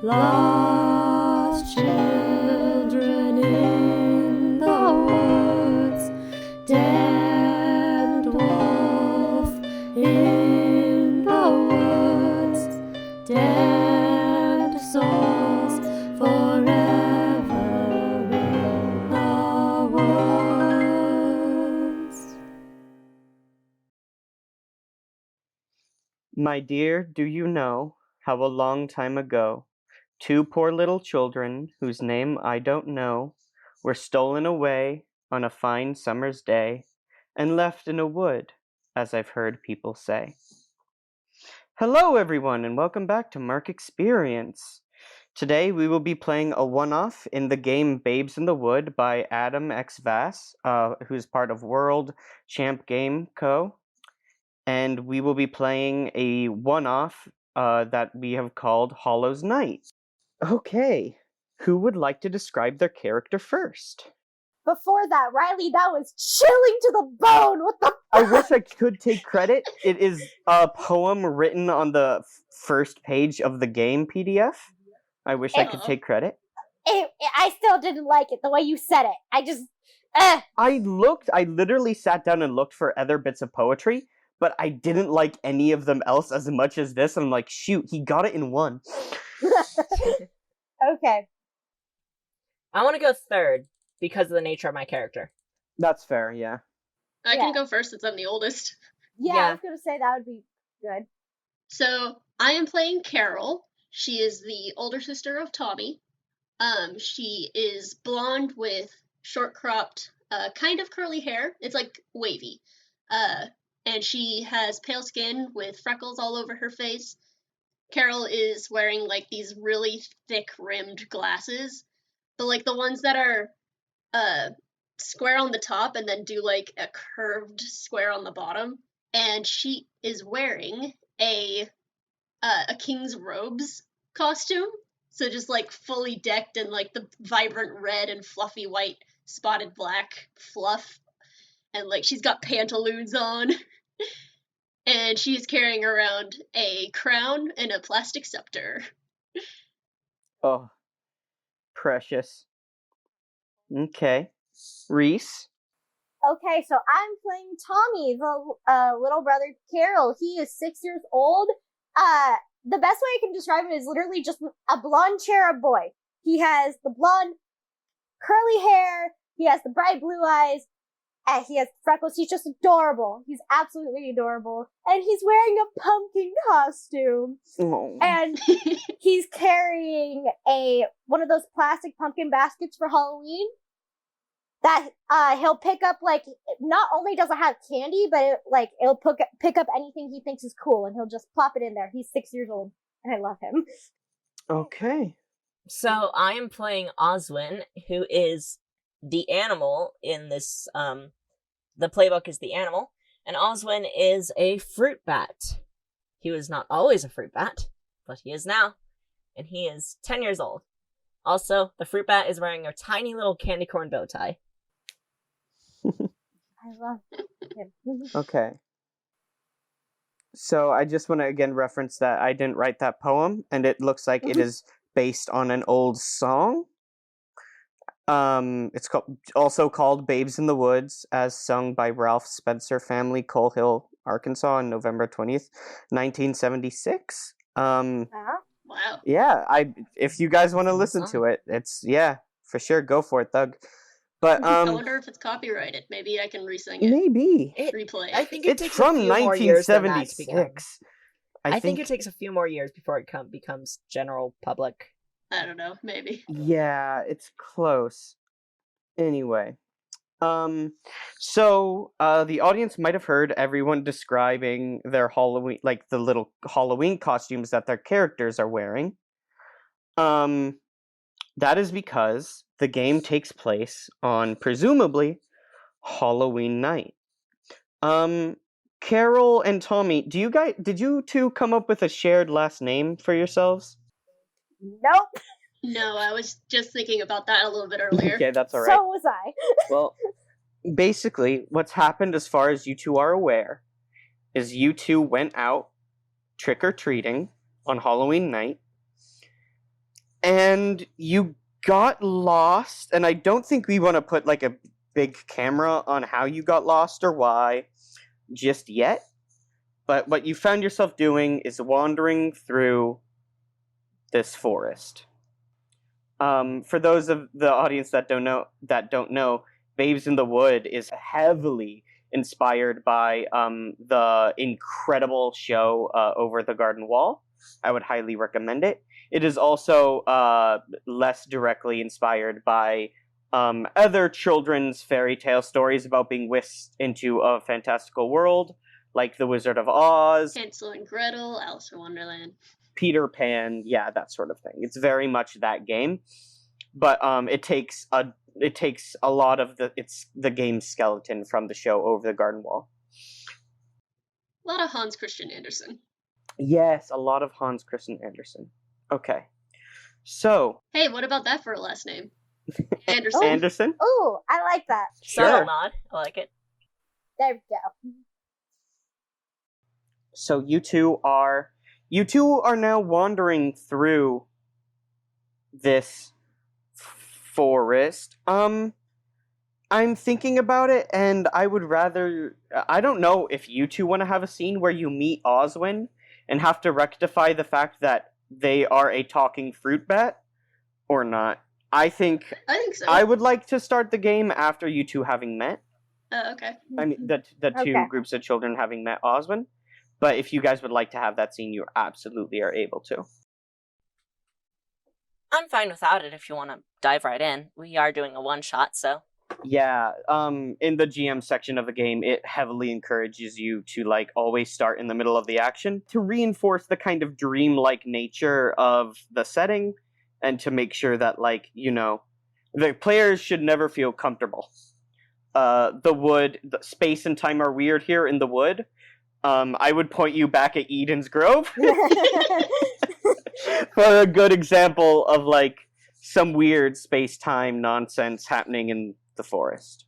Lost children in the woods, dead wolf in the woods, dead souls forever in the woods. My dear, do you know how a long time ago, two poor little children, whose name I don't know, were stolen away on a fine summer's day, and left in a wood, as I've heard people say. Hello everyone, and welcome back to Mark Experience. Today we will be playing a one-off in the game Babes in the Wood by Adam X Vass, who's part of World Champ Game Co., and we will be playing a one-off that we have called Hallows Night. Okay, who would like to describe their character first? Before that, Riley, that was chilling to the bone. What the? I wish I could take credit. It is a poem written on the first page of the game PDF. I wish I could take credit. I still didn't like it the way you said it. I literally sat down and looked for other bits of poetry, but I didn't like any of them else as much as this. I'm like, shoot, he got it in one. Okay. I want to go third because of the nature of my character. That's fair, yeah. I can go first since I'm the oldest. Yeah, I was going to say that would be good. So, I am playing Carol. She is the older sister of Tommy. She is blonde with short cropped, kind of curly hair. It's like wavy. And she has pale skin with freckles all over her face. Carol is wearing like these really thick rimmed glasses, but like the ones that are square on the top and then do like a curved square on the bottom. And she is wearing a king's robes costume, so just like fully decked in like the vibrant red and fluffy white spotted black fluff, and like she's got pantaloons on. And she's carrying around a crown and a plastic scepter. Oh, precious. Okay. Reese? Okay, so I'm playing Tommy, the little brother Carol. He is 6 years old. The best way I can describe him is literally just a blonde cherub boy. He has the blonde, curly hair, he has the bright blue eyes, and he has freckles. He's just adorable. He's absolutely adorable. And he's wearing a pumpkin costume. Oh. And he's carrying one of those plastic pumpkin baskets for Halloween that he'll pick up. Like, not only does it have candy, but it'll pick up anything he thinks is cool, and he'll just plop it in there. He's 6 years old, and I love him. Okay. So I am playing Oswin, who is the animal in this. The playbook is the animal, and Oswin is a fruit bat. He was not always a fruit bat, but he is now, and he is 10 years old. Also, the fruit bat is wearing a tiny little candy corn bow tie. I love him. Okay. So I just want to again reference that I didn't write that poem, and it looks like it is based on an old song. It's also called Babes in the Woods, as sung by Ralph Spencer Family, Coal Hill, Arkansas, on November 20th, 1976. Wow. Yeah, if you guys want to listen to it, it's, for sure, go for it, Doug. But I wonder if it's copyrighted. Maybe I can re-sing it. Maybe. Replay. I think it It's takes from a few more years than that to 1976. I think it takes a few more years before it becomes general public. I don't know, maybe. Yeah, it's close. Anyway. So the audience might have heard everyone describing their Halloween, like the little Halloween costumes that their characters are wearing. That is because the game takes place on, presumably, Halloween night. Carol and Tommy, did you two come up with a shared last name for yourselves? Nope. No, I was just thinking about that a little bit earlier. Okay, that's all right. So was I. Well, basically, what's happened, as far as you two are aware, is you two went out trick-or-treating on Halloween night, and you got lost, and I don't think we want to put like a big camera on how you got lost or why just yet. But what you found yourself doing is wandering through this forest. For those of the audience that don't know, Babes in the Wood is heavily inspired by the incredible show Over the Garden Wall. I would highly recommend it. It is also less directly inspired by other children's fairy tale stories about being whisked into a fantastical world, like The Wizard of Oz, Hansel and Gretel, Alice in Wonderland. Peter Pan, yeah, that sort of thing. It's very much that game, but it takes a lot of the game skeleton from the show Over the Garden Wall. A lot of Hans Christian Andersen. Yes, a lot of Hans Christian Andersen. Okay, so Hey, what about that for a last name? Anderson. Anderson. Ooh, I like that. Subtle Sure. nod. I like it. There we go. So you two are now wandering through this forest. I'm thinking about it, and I would rather. I don't know if you two want to have a scene where you meet Oswin and have to rectify the fact that they are a talking fruit bat, or not. I think so. I would like to start the game after you two having met. Okay. I mean, the two Okay. groups of children having met Oswin. But if you guys would like to have that scene, you absolutely are able to. I'm fine without it if you want to dive right in. We are doing a one-shot, so... Yeah, in the GM section of the game, it heavily encourages you to, like, always start in the middle of the action to reinforce the kind of dreamlike nature of the setting and to make sure that, like, you know, the players should never feel comfortable. The space and time are weird here in the wood. I would point you back at Eden's Grove for a good example of, like, some weird space-time nonsense happening in the forest.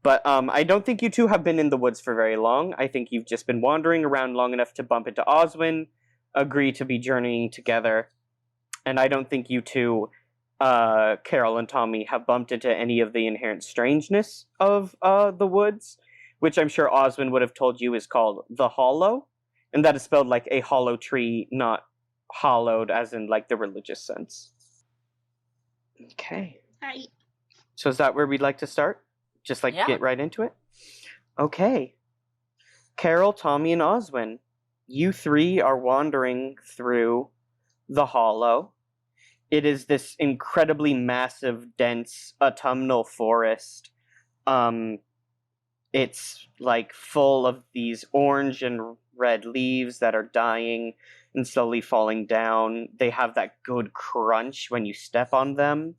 But I don't think you two have been in the woods for very long. I think you've just been wandering around long enough to bump into Oswin, agree to be journeying together, and I don't think you two, Carol and Tommy, have bumped into any of the inherent strangeness of the woods, which I'm sure Oswin would have told you is called the Hollow, and that is spelled like a hollow tree, not hollowed as in like the religious sense. Okay. Hi. So is that where we'd like to start? Just like Yeah. get right into it? Okay. Carol, Tommy, and Oswin, you three are wandering through the Hollow. It is this incredibly massive, dense, autumnal forest. It's like full of these orange and red leaves that are dying and slowly falling down. They have that good crunch when you step on them.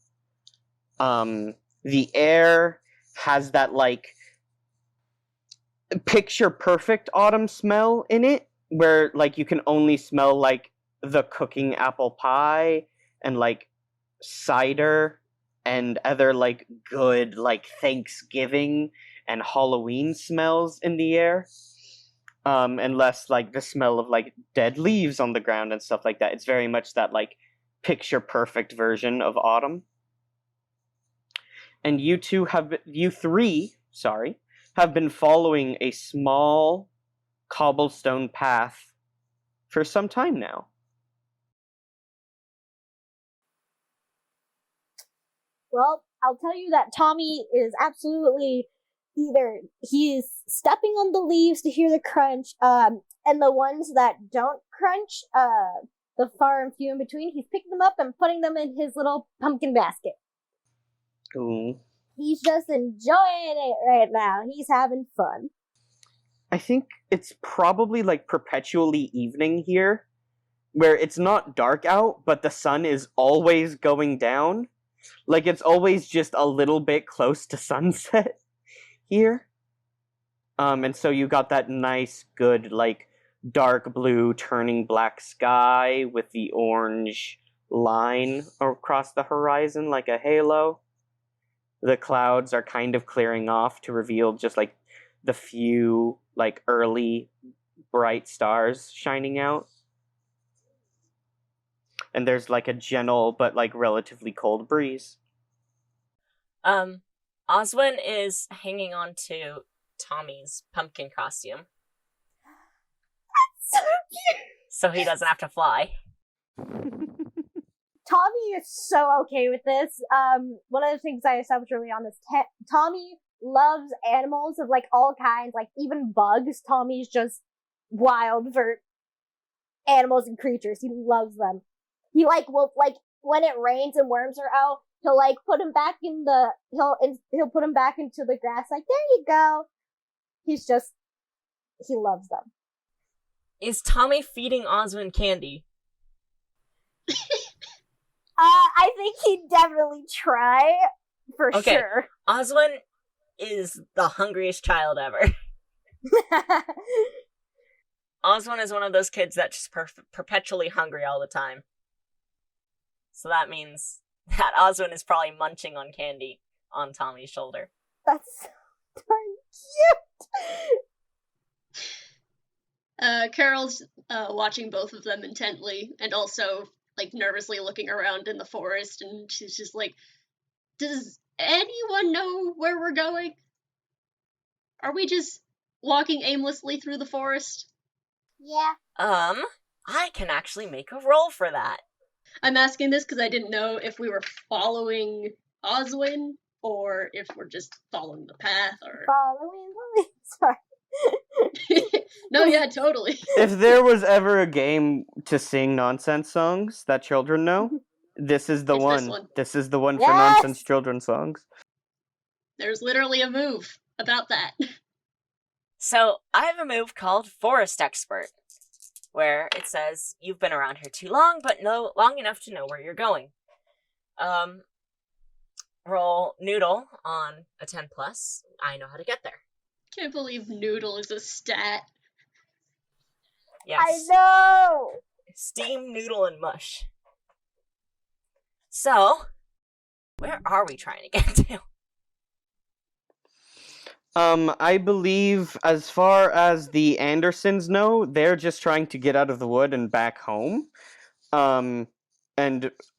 The air has that, like, picture perfect autumn smell in it, where, like, you can only smell, like, the cooking apple pie and, like, cider and other, like, good, like, Thanksgiving and Halloween smells in the air. And less, like, the smell of, like, dead leaves on the ground and stuff like that. It's very much that, like, picture perfect version of autumn. And you three, have been following a small cobblestone path for some time now. Well, I'll tell you that Tommy is absolutely either he's stepping on the leaves to hear the crunch, and the ones that don't crunch, the far and few in between, he's picking them up and putting them in his little pumpkin basket. Ooh. He's just enjoying it right now. He's having fun. I think it's probably like perpetually evening here, where it's not dark out, but the sun is always going down. Like, it's always just a little bit close to sunset here. And so you got that nice, good, like, dark blue turning black sky with the orange line across the horizon like a halo. The clouds are kind of clearing off to reveal just, like, the few, like, early bright stars shining out. and there's like a gentle but like relatively cold breeze. Oswin is hanging on to Tommy's pumpkin costume. So cute. So he doesn't have to fly. Tommy is so okay with this. One of the things I established early on is Tommy loves animals of like all kinds, like even bugs. Tommy's just wild for animals and creatures. He loves them. He will when it rains and worms are out, he'll like put him back in the he'll put him back into the grass. Like, there you go. He loves them. Is Tommy feeding Oswin candy? I think he'd definitely try for sure. Oswin is the hungriest child ever. Oswin is one of those kids that's just perpetually hungry all the time. So that means that Oswin is probably munching on candy on Tommy's shoulder. That's so darn cute. Carol's watching both of them intently and also like nervously looking around in the forest, and she's just like, does anyone know where we're going? Are we just walking aimlessly through the forest? Yeah. I can actually make a roll for that. I'm asking this because I didn't know if we were following Oswin or if we're just following the path or Following the lead. Sorry. No, yeah, totally. If there was ever a game to sing nonsense songs that children know, this is the It's one. this one. This is the one for Yes! nonsense children's songs. There's literally a move about that. So, I have a move called Forest Expert, where it says, you've been around here too long, but long enough to know where you're going. Roll Noodle on a 10+. I know how to get there. Can't believe noodle is a stat. Yes. I know. Steam, noodle, and mush. So, where are we trying to get to? I believe as far as the Andersons know, they're just trying to get out of the wood and back home. And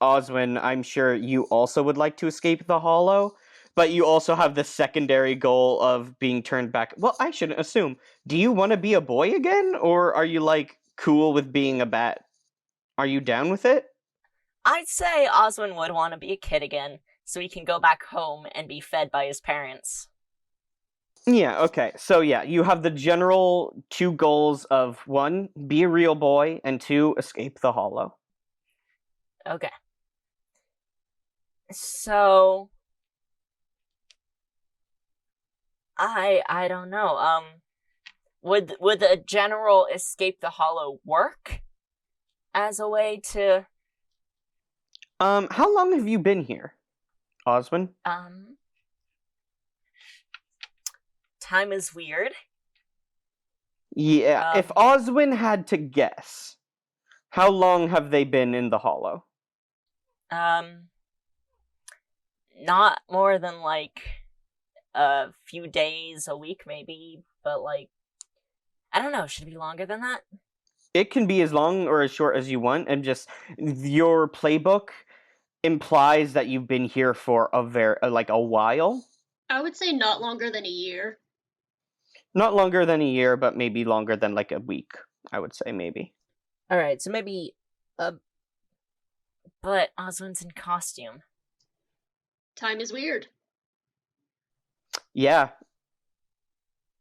Oswin, I'm sure you also would like to escape the Hollow, but you also have the secondary goal of being turned back. Well, I shouldn't assume. Do you want to be a boy again, or are you, like, cool with being a bat? Are you down with it? I'd say Oswin would want to be a kid again, so he can go back home and be fed by his parents. Yeah, okay. So yeah, you have the general two goals of 1, be a real boy, and 2, escape the Hollow. Okay. So, I don't know. Would the general escape the Hollow work as a way to How long have you been here, Oswin? Time is weird. Yeah, if Oswin had to guess, how long have they been in the Hollow? Not more than like a few days, a week maybe, but like, I don't know, should it be longer than that? It can be as long or as short as you want, and just your playbook implies that you've been here for a while. I would say not longer than a year. Not longer than a year, but maybe longer than like a week, I would say, maybe. Alright, so maybe but Oswin's in costume. Time is weird. Yeah.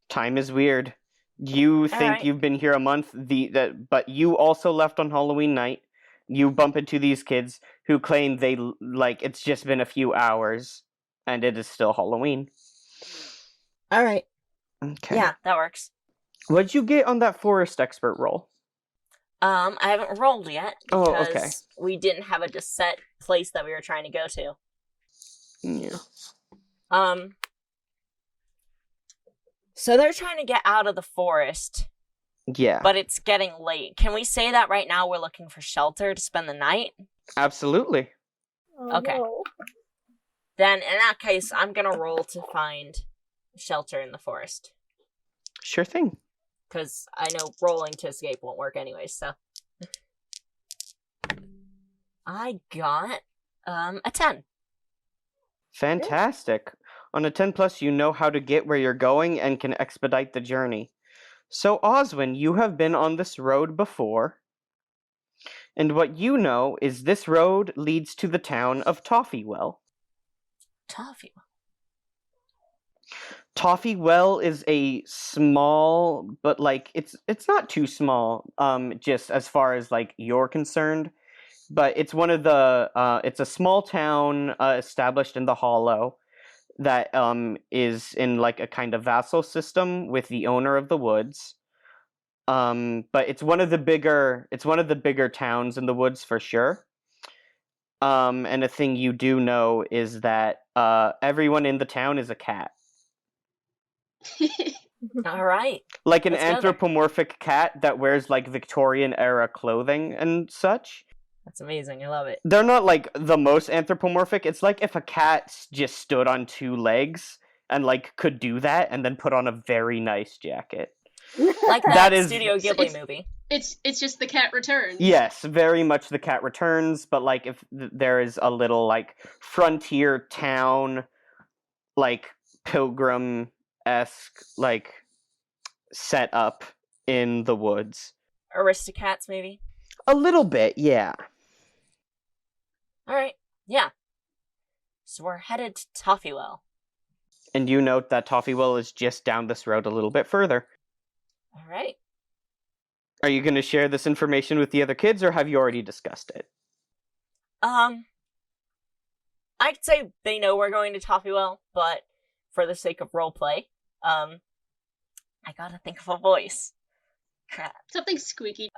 Time is weird. You think Alright. you've been here a month, but you also left on Halloween night. You bump into these kids who claim it's just been a few hours, and it is still Halloween. Alright. Okay. Yeah, that works. What'd you get on that forest expert roll? I haven't rolled yet because Oh, okay. we didn't have a just set place that we were trying to go to. Yeah. So they're trying to get out of the forest, Yeah. but it's getting late. Can we say that right now we're looking for shelter to spend the night? Absolutely. Oh, Okay. no. Then, in that case, I'm gonna roll to find shelter in the forest. Sure thing. Because I know rolling to escape won't work anyway, so. I got a 10. Fantastic. On a 10 plus, you know how to get where you're going and can expedite the journey. So, Oswin, you have been on this road before, and what you know is this road leads to the town of Toffeewell. Toffee. Toffeewell is a small, but like it's not too small, just as far as like you're concerned. But it's one of the it's a small town established in the Hollow that is in like a kind of vassal system with the owner of the woods. But it's one of the bigger towns in the woods for sure. And a thing you do know is that everyone in the town is a cat. All right. Like an Let's go there. anthropomorphic cat that wears like Victorian era clothing and such. That's amazing. I love it. They're not like the most anthropomorphic. It's like if a cat just stood on two legs and like could do that and then put on a very nice jacket. Like that, That is- Studio Ghibli movie. It's just the cat returns. Yes, very much the cat returns, but like if there is a little like frontier town, like pilgrim-esque like set up in the woods. Aristocats, maybe. A little bit, yeah. All right. Yeah. So we're headed to Toffeewell. And you note that Toffeewell is just down this road a little bit further. All right. Are you going to share this information with the other kids, or have you already discussed it? I'd say they know we're going to Toffeewell, but for the sake of roleplay, I gotta think of a voice. Crap. Something squeaky.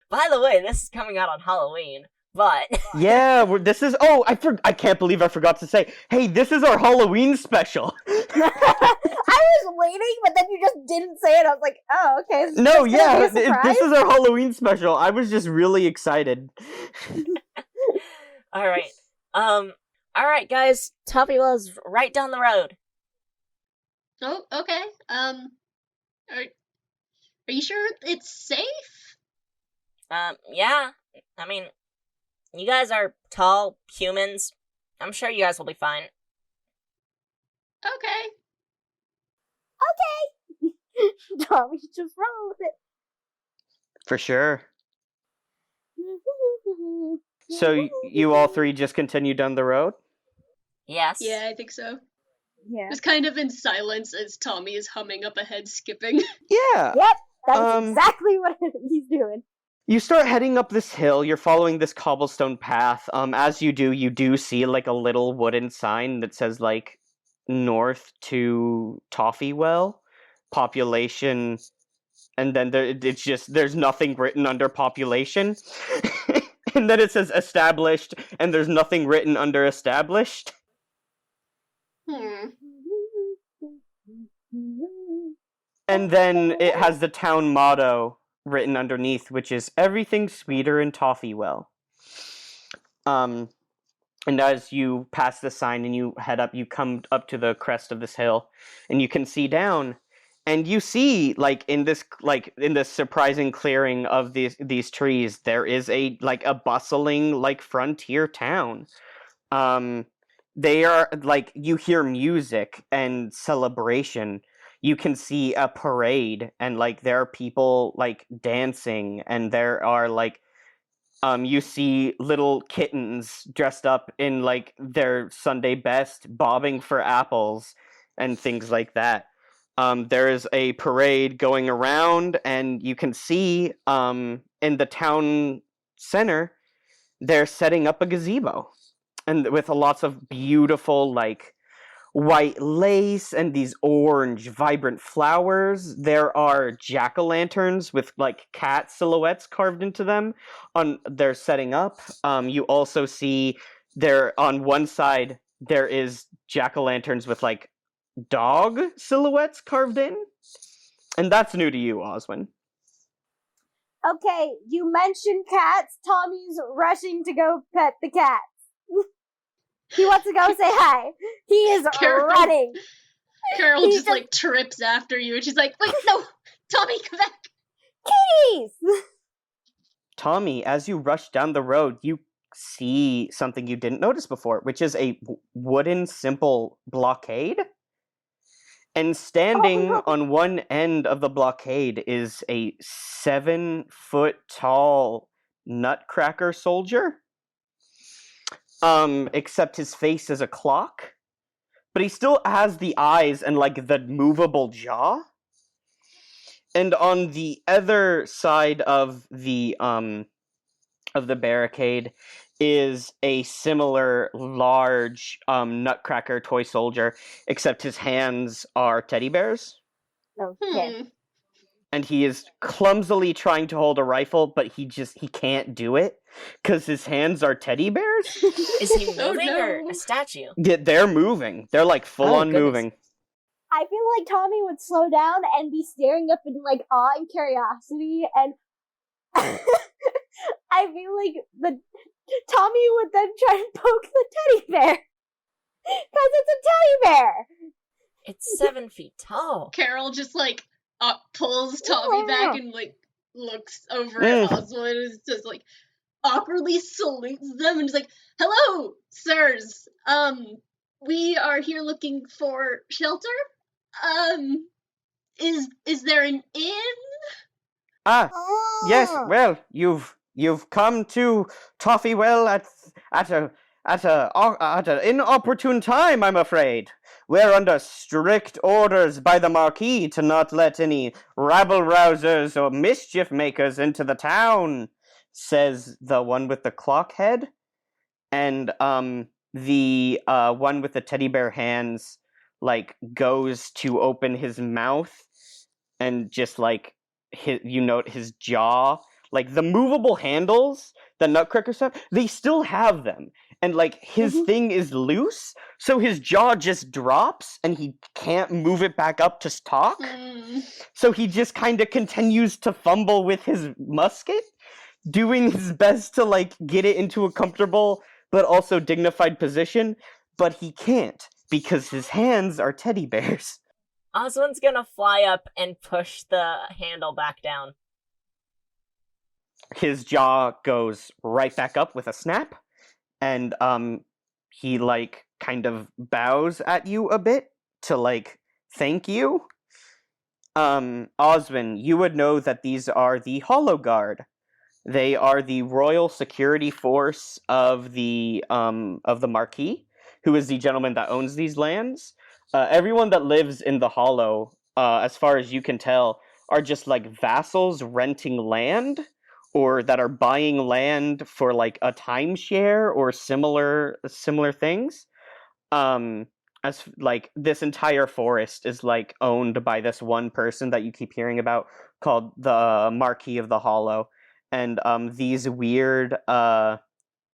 By the way, this is coming out on Halloween, but Yeah, this is... Oh, I can't believe I forgot to say, hey, this is our Halloween special. I was waiting, but then you just didn't say it. I was like, oh, okay. Is No, this gonna yeah, be a surprise? this is our Halloween special. I was just really excited. all right. All right, guys. Toffeewell's right down the road. Oh, okay. Are you sure it's safe? Yeah. I mean, you guys are tall humans. I'm sure you guys will be fine. Okay. Tommy just roll with it. For sure. So you all three just continue down the road? Yes. Yeah, I think so. Yeah. Just kind of in silence as Tommy is humming up ahead, skipping. Yeah. Yep, that's Um, exactly what he's doing. You start heading up this hill. You're following this cobblestone path. As you do see like a little wooden sign that says like north to Toffeewell, population, and then it's just there's nothing written under population, and then it says established, and there's nothing written under established. And then it has the town motto written underneath, which is everything sweeter in Toffeewell. And as you pass the sign and you head up, you come up to the crest of this hill, and you can see down, and you see like in this surprising clearing of these trees, there is a bustling like frontier town. They are like, you hear music and celebration. You can see a parade, and like there are people like dancing, and there are like you see little kittens dressed up in like their Sunday best, bobbing for apples and things like that. There is a parade going around, and you can see in the town center they're setting up a gazebo, and with lots of beautiful like white lace and these orange vibrant flowers. There are jack-o'-lanterns with like cat silhouettes carved into them they're setting up. You also see there on one side there is jack-o'-lanterns with like dog silhouettes carved in, and that's new to you, Oswin. Okay, you mentioned cats. Tommy's rushing to go pet the cats. He wants to go say hi. He is Carol. running. Carol He just like trips after you, and she's like, "Wait, no, Tommy, come back!" Kitties! Tommy, as you rush down the road, you see something you didn't notice before, which is a wooden simple blockade. And standing no. on one end of the blockade is a 7-foot tall nutcracker soldier. Except his face is a clock. But he still has the eyes and like the movable jaw. And on the other side of the barricade is a similar large nutcracker toy soldier, except his hands are teddy bears. Okay. And he is clumsily trying to hold a rifle, but he can't do it because his hands are teddy bears. Is he moving no. or a statue? Yeah, they're moving. They're like full on goodness. moving. I feel like Tommy would slow down and be staring up in like awe and curiosity, and I feel like Tommy would then try to poke the teddy bear because it's a teddy bear. It's 7 feet tall. Carol just like pulls Tommy back and like looks over at Oswald and just like awkwardly salutes them and is like, "Hello, sirs. We are here looking for shelter. Is there an inn?" Yes. Well, you've come to Toffywell at an inopportune time, I'm afraid. We're under strict orders by the Marquis to not let any rabble-rousers or mischief-makers into the town, says the one with the clock head. And the one with the teddy bear hands like goes to open his mouth, and just like you note his jaw, like the movable handles, the Nutcracker stuff, they still have them, and like his thing is loose, so his jaw just drops and he can't move it back up to talk. So he just kind of continues to fumble with his musket, doing his best to like get it into a comfortable but also dignified position, but he can't because his hands are teddy bears. Oswald's gonna fly up and push the handle back down. His jaw goes right back up with a snap, and he like kind of bows at you a bit to like thank you. Oswin, you would know that these are the Hollow Guard. They are the royal security force of the Marquis, who is the gentleman that owns these lands. Everyone that lives in the Hollow, as far as you can tell, are just like vassals renting land, or that are buying land for like a timeshare or similar things. As like this entire forest is like owned by this one person that you keep hearing about, called the Marquis of the Hollow. And these weird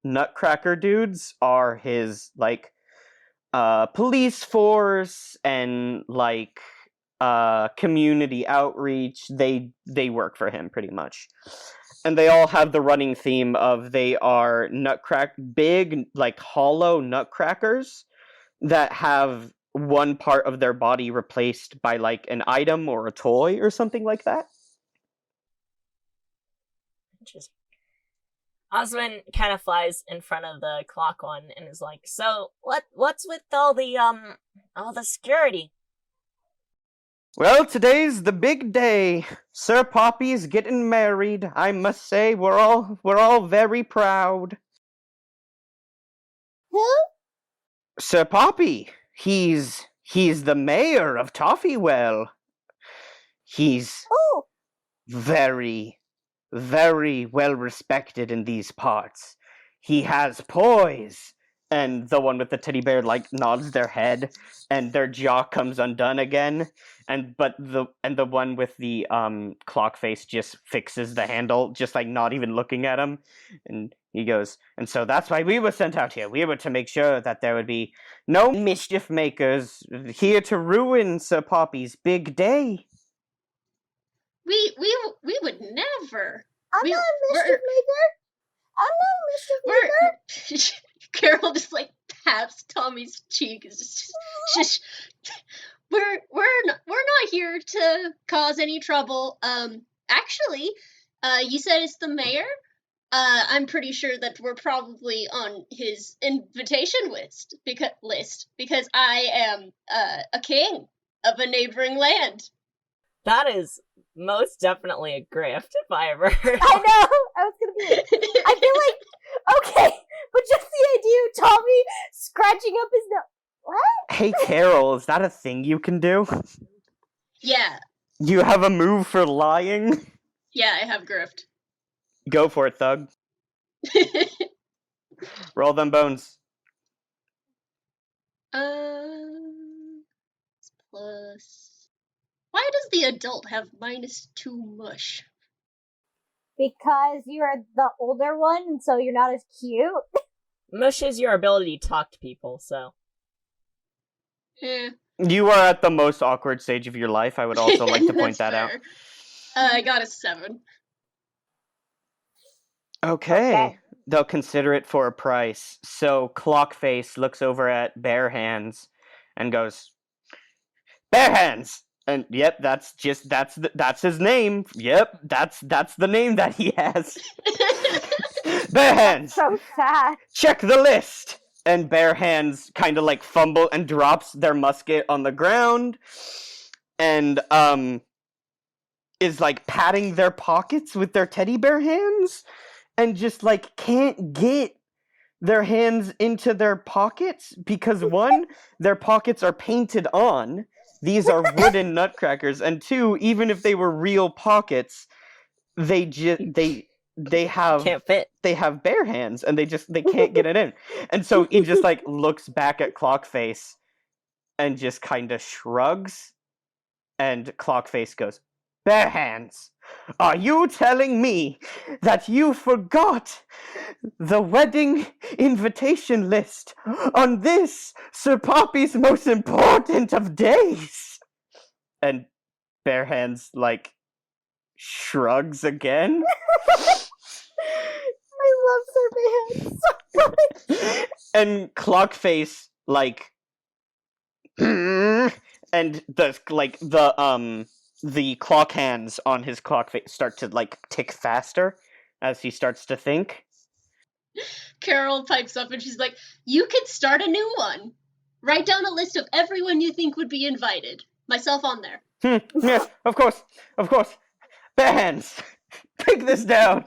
Nutcracker dudes are his like police force and like community outreach. They work for him pretty much. And they all have the running theme of they are big like hollow nutcrackers that have one part of their body replaced by like an item or a toy or something like that. Interesting. Oswin kind of flies in front of the clock one and is like, "So what's with all the security?" Well, today's the big day. Sir Poppy's getting married. I must say, we're all very proud. Who? Sir Poppy. He's the mayor of Toffywell. He's very, very well respected in these parts. He has poise. And the one with the teddy bear like nods their head, and their jaw comes undone again. But the one with the clock face just fixes the handle, just like not even looking at him. And he goes, "And so that's why we were sent out here. We were to make sure that there would be no mischief makers here to ruin Sir Poppy's big day." We would never. I'm not a mischief maker. I'm not a mischief maker. Carol just like taps Tommy's cheek. It's just we're not here to cause any trouble. Actually, you said it's the mayor. I'm pretty sure that we're probably on his invitation list because I am a king of a neighboring land. That is most definitely a grift if I ever heard I one. know. I was gonna be like, I feel like okay, but just the idea of Tommy scratching up his nose. What? Hey, Carol, is that a thing you can do? Yeah, You have a move for lying? yeah, I have grift. Go for it, thug. Roll them bones. Plus. Why does the adult have -2 mush? Because you're the older one, and so you're not as cute. Mush is your ability to talk to people, so. Eh. You are at the most awkward stage of your life. I would also like to point that That's out. fair. I got a 7. Okay. They'll consider it for a price. So Clockface looks over at Bare Hands and goes, Bare Hands! And yep, that's his name. Yep, that's the name that he has. Bare Hands! So sad. Check the list! And Bare Hands kind of like fumble and drops their musket on the ground and is like patting their pockets with their teddy bear hands and just like can't get their hands into their pockets because one, their pockets are painted on. These are wooden nutcrackers, and two, even if they were real pockets, they have Can't fit. they have bare hands and they can't get it in. And so he just like looks back at Clockface and just kind of shrugs, and Clockface goes, Bare Hands, are you telling me that you forgot the wedding invitation list on this Sir Poppy's most important of days? And Bare Hands like shrugs again. I love Sir Hands so much. And Clockface like and the clock hands on his clock face start to like tick faster as he starts to think. Carol pipes up and she's like, "You could start a new one. Write down a list of everyone you think would be invited. Myself on there." Yes, of course. Bare Hands, take this down.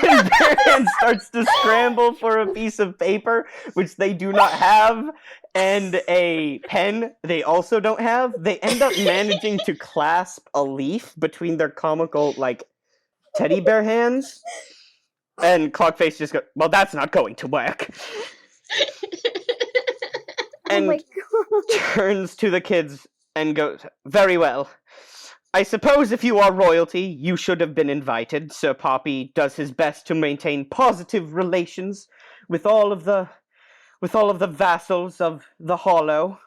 And Bare Hands starts to scramble for a piece of paper, which they do not have, and a pen they also don't have. They end up managing to clasp a leaf between their comical, like, teddy bear hands. And Clockface just goes, well, that's not going to work. And Oh my god. turns to the kids and goes, very well. I suppose if you are royalty, you should have been invited. Sir Poppy does his best to maintain positive relations with all of the vassals of the Hollow.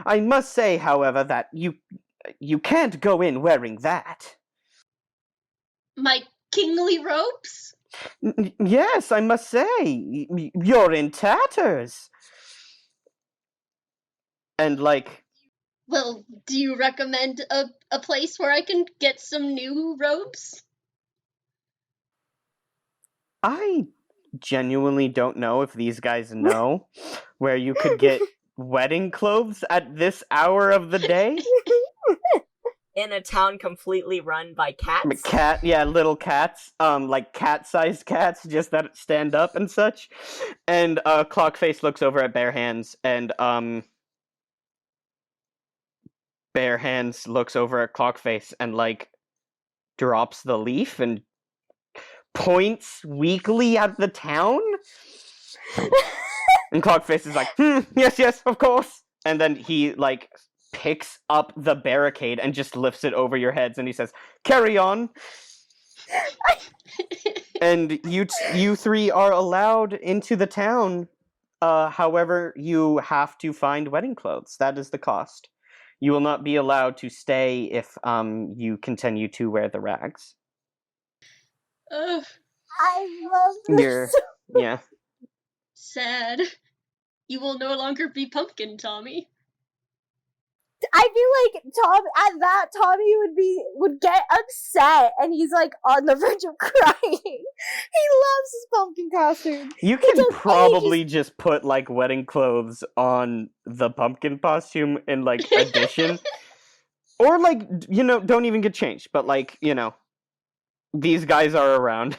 I must say, however, that you can't go in wearing that. My kingly robes? Yes, I must say, you're in tatters. And like, Well, do you recommend a place where I can get some new robes? I genuinely don't know if these guys know where you could get wedding clothes at this hour of the day. In a town completely run by cats. Little cats, like cat-sized cats, just that stand up and such. And Clockface looks over at Bare Hands, and Bare Hands looks over at Clockface and like drops the leaf and points weakly at the town. And Clockface is like, yes, of course. And then he like picks up the barricade and just lifts it over your heads, and he says, carry on. And you three are allowed into the town. However, you have to find wedding clothes. That is the cost. You will not be allowed to stay if you continue to wear the rags. Ugh, I love this. Yeah. sad. You will no longer be Pumpkin, Tommy. I feel like Tommy would get upset, and he's like on the verge of crying. He loves his pumpkin costume. You It's can okay, probably just put like wedding clothes on the pumpkin costume in like addition. Or like, don't even get changed, but like, these guys are around.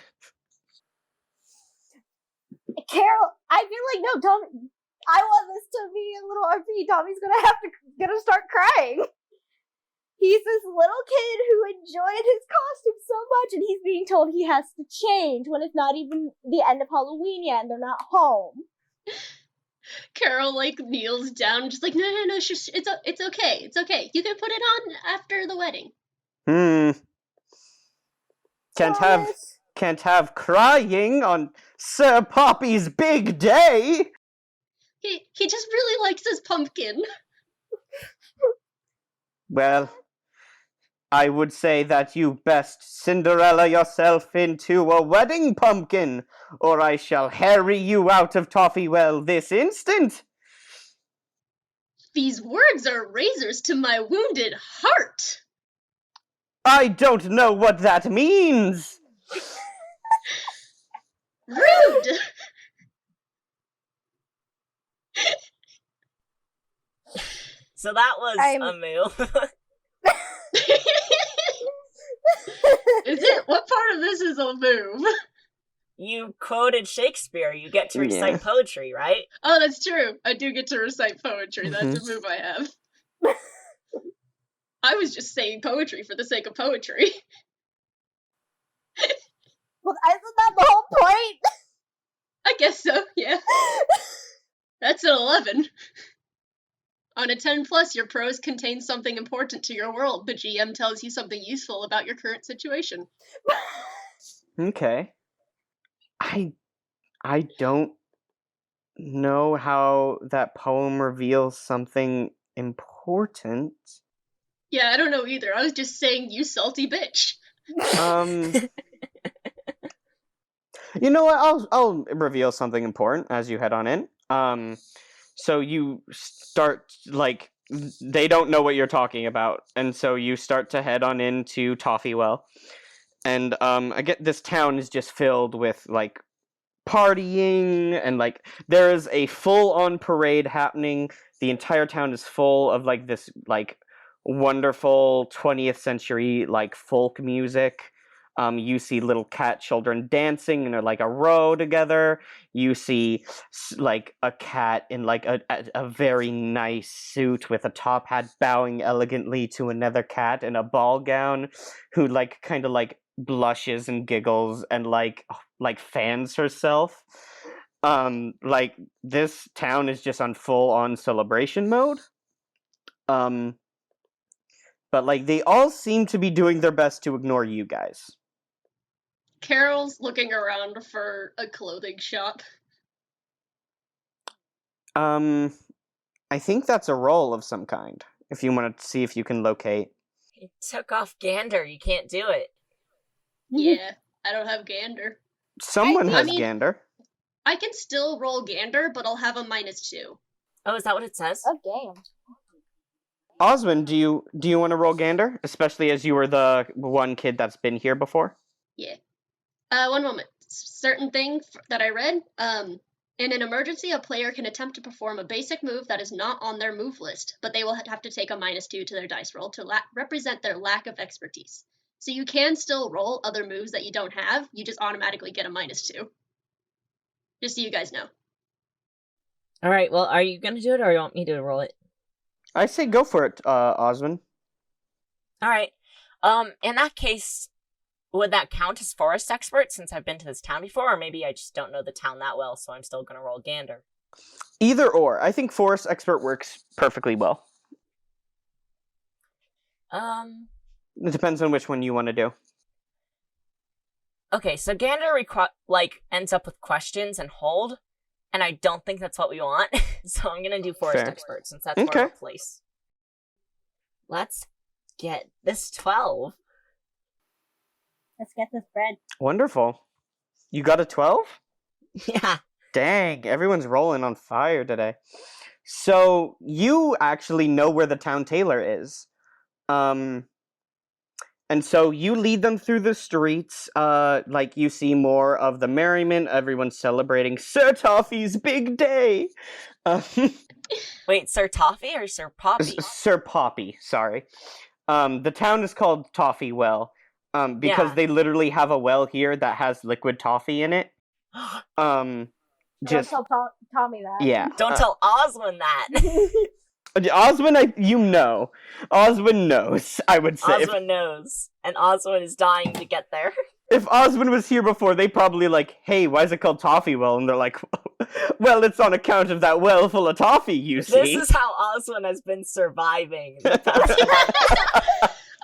Carol, I feel like no, Tommy. I want this to be a little RP. Tommy's gonna start crying. He's this little kid who enjoyed his costume so much, and he's being told he has to change when it's not even the end of Halloween yet, and they're not home. Carol like kneels down, just like no, it's okay. You can put it on after the wedding. Can't have crying on Sir Poppy's big day. He just really likes his pumpkin. Well, I would say that you best Cinderella yourself into a wedding pumpkin, or I shall harry you out of Toffywell this instant. These words are razors to my wounded heart. I don't know what that means. Rude. So that was a move. Is it? What part of this is a move? You quoted Shakespeare. You get to recite poetry, right? Oh, that's true. I do get to recite poetry. That's a move I have. I was just saying poetry for the sake of poetry. Well, isn't that the whole point? I guess so, yeah. That's an 11. On a 10+, your prose contains something important to your world. The GM tells you something useful about your current situation. Okay. I don't know how that poem reveals something important. Yeah, I don't know either. I was just saying, you salty bitch. You know what? I'll reveal something important as you head on in. So you start, like, they don't know what you're talking about, and so you start to head on into Toffywell. And I get this town is just filled with, like, partying, and, like, there is a full-on parade happening. The entire town is full of, like, this, like, wonderful 20th century, like, folk music. You see little cat children dancing in like a row together. You see like a cat in like a very nice suit with a top hat bowing elegantly to another cat in a ball gown, who like kind of like blushes and giggles and like fans herself. Like this town is just on full on celebration mode. But like they all seem to be doing their best to ignore you guys. Carol's looking around for a clothing shop. I think that's a roll of some kind. If you want to see if you can locate. He took off Gander. You can't do it. Yeah, I don't have Gander. Someone has Gander. I can still roll Gander, but I'll have a -2. Oh, is that what it says? Oh, damn. Osmond, do you want to roll Gander? Especially as you were the one kid that's been here before? Yeah. One moment. Certain thing that I read. In an emergency, a player can attempt to perform a basic move that is not on their move list, but they will have to take a -2 to their dice roll to represent their lack of expertise. So you can still roll other moves that you don't have. You just automatically get a -2. Just so you guys know. All right. Well, are you gonna do it, or you want me to roll it? I say go for it, Osmond. All right. In that case, would that count as forest expert since I've been to this town before, or maybe I just don't know the town that well, so I'm still gonna roll Gander? Either or. I think forest expert works perfectly well. It depends on which one you want to do. Okay, so Gander ends up with questions and hold, and I don't think that's what we want, so I'm gonna do forest expert since that's more of a place. Let's get this 12. Let's get this bread. Wonderful. You got a 12? Yeah. Dang, everyone's rolling on fire today. So you actually know where the town tailor is. And so you lead them through the streets, like you see more of the merriment, everyone's celebrating Sir Toffee's big day. Wait, Sir Toffee or Sir Poppy? Sir Poppy, sorry. The town is called Toffee Well, because Yeah. they literally have a well here that has liquid toffee in it. Just Don't tell Tommy that. yeah. Don't tell Oswin that. Oswin, Oswin knows. I would say Oswin knows, and Oswin is dying to get there. if Oswin was here before, they probably like, hey, why is it called Toffee Well? And they're like, well, it's on account of that well full of toffee, you see. This is how Oswin has been surviving. The past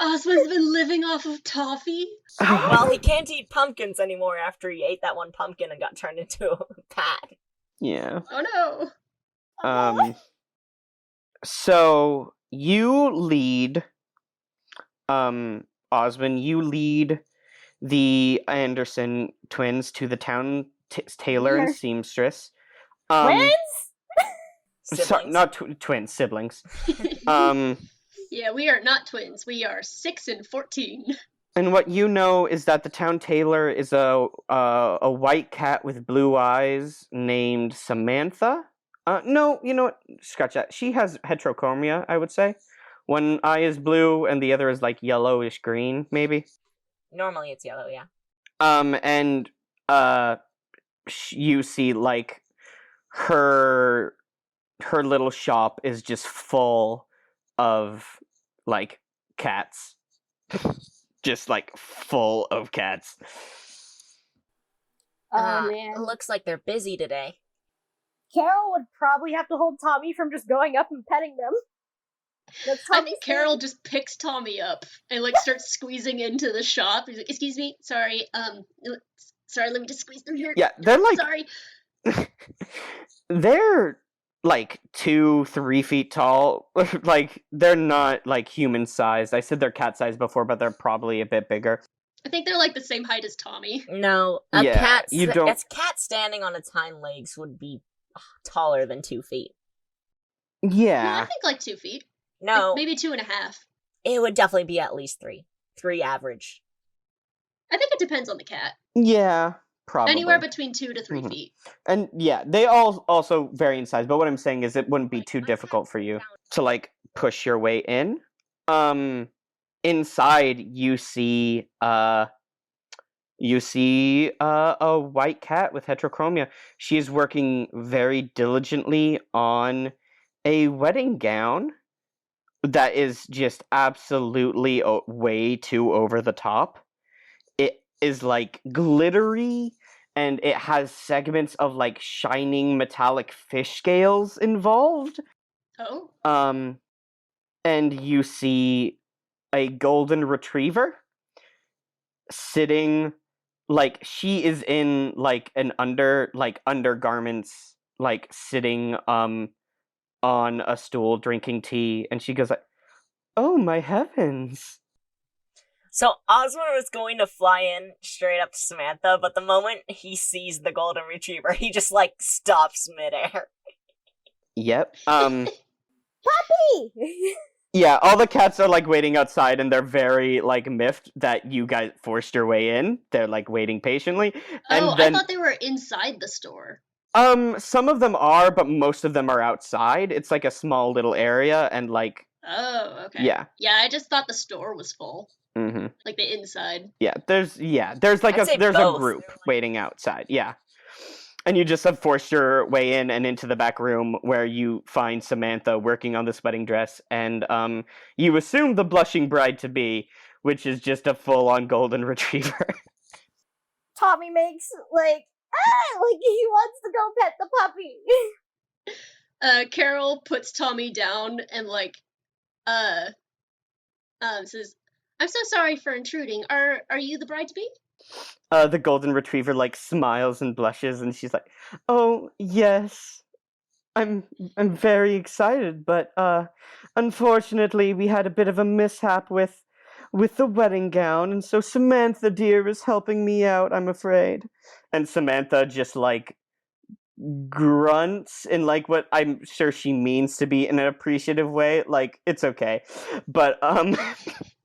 Oswald's been living off of toffee. well, he can't eat pumpkins anymore after he ate that one pumpkin and got turned into a pat. Yeah. Oh no. So you lead, Oswin, you lead the Anderson twins to the town tailor and seamstress. Twins? Sorry, not twins, siblings. Yeah, we are not twins. We are 6 and 14. And what you know is that the town tailor is a white cat with blue eyes named Samantha. No, you know what? Scratch that. She has heterochromia, I would say. One eye is blue and the other is like yellowish green, maybe. Normally it's yellow, yeah. And you see like her little shop is just full of like cats. Just like full of cats. Oh man. It looks like they're busy today. Carol would probably have to hold Tommy from just going up and petting them. That's I Tommy's think Carol just picks Tommy up and like starts squeezing into the shop. He's like, "Excuse me, sorry, let me just squeeze through here." Yeah, they're like Sorry. they're like 2-3 feet tall. Like they're not like human sized. I said they're cat sized before, but they're probably a bit bigger. I think they're like the same height as Tommy. No, Yeah, you don't- a cat standing on its hind legs would be taller than 2 feet. No, I Yeah. think like 2 feet. No, Like, maybe 2.5. it would definitely be at least 3. 3 average. I think it depends on the cat. Yeah, probably. Anywhere between 2 to 3 Mhm. feet. And yeah, they all also vary in size, but what I'm saying is it wouldn't be too difficult for you to like push your way in. Inside you see a white cat with heterochromia. She's working very diligently on a wedding gown that is just absolutely way too over the top. It is like glittery and it has segments of like shining metallic fish scales involved. Oh. And you see a golden retriever sitting like she is in like an undergarments, like sitting on a stool drinking tea, and she goes like, "Oh my heavens." So Osmond was going to fly in straight up to Samantha, but the moment he sees the golden retriever, he just like stops midair. Yep. Puppy! Yeah, all the cats are like waiting outside and they're very like miffed that you guys forced your way in. They're like waiting patiently. And Oh, then I thought they were inside the store. some of them are, but most of them are outside. It's like a small little area and like Oh, okay. yeah. Yeah, I just thought the store was full. Mhm. Like the inside. There's like I'd say there's both. a group waiting outside. Yeah. And you just have forced your way in and into the back room where you find Samantha working on this wedding dress, and you assume the blushing bride to be, which is just a full-on golden retriever. Tommy makes like he wants to go pet the puppy. Carol puts Tommy down and like says, "I'm so sorry for intruding. Are you the bride to be?" The golden retriever like smiles and blushes, and she's like, "Oh yes, I'm very excited, but unfortunately we had a bit of a mishap with the wedding gown, and so Samantha dear is helping me out, I'm afraid." And Samantha just like grunts in like what I'm sure she means to be in an appreciative way, like it's okay. But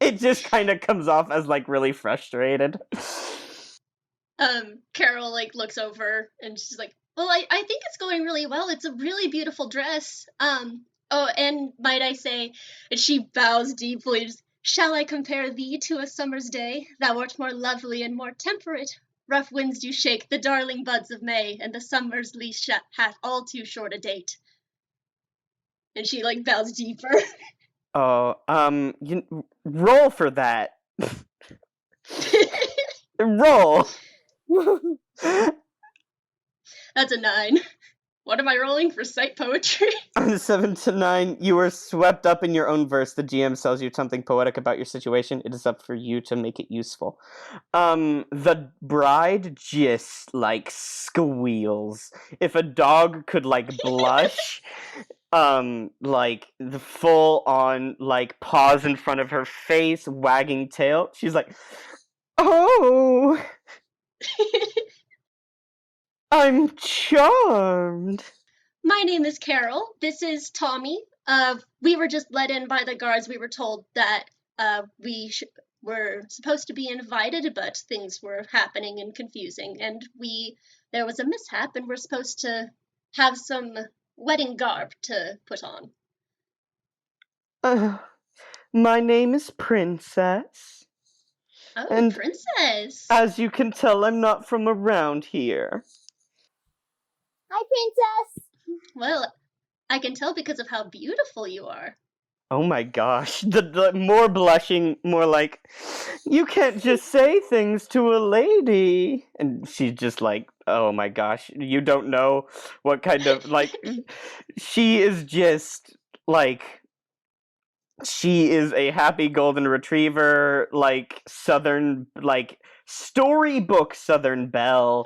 it just kind of comes off as like really frustrated. Carol like looks over and she's like, "Well, I think it's going really well. It's a really beautiful dress. Oh, and might I say," and she bows deeply. "Shall I compare thee to a summer's day? Thou art more lovely and more temperate. Rough winds do shake the darling buds of May, and the summer's lease hath all too short a date." And she like bows deeper. Oh, roll for that. Roll. That's a 9. What am I rolling for sight poetry? On a 7 to 9, you are swept up in your own verse. The GM tells you something poetic about your situation. It is up for you to make it useful. The bride just, like, squeals. If a dog could, like, blush, like, the full-on, like, paws in front of her face, wagging tail, she's like, "Oh, I'm charmed." My name is Carol. This is Tommy. We were just let in by the guards. We were told that we were supposed to be invited, but things were happening and confusing, and there was a mishap, and we're supposed to have some wedding garb to put on. My name is Princess. Oh, And princess! as you can tell, I'm not from around here. Hi, princess. Well, I can tell because of how beautiful you are. Oh my gosh, the more blushing, more like, "You can't just say things to a lady." And she's just like, "Oh my gosh, you don't know what kind of, like," she is just, like, she is a happy golden retriever, like, southern, like, storybook Southern Belle,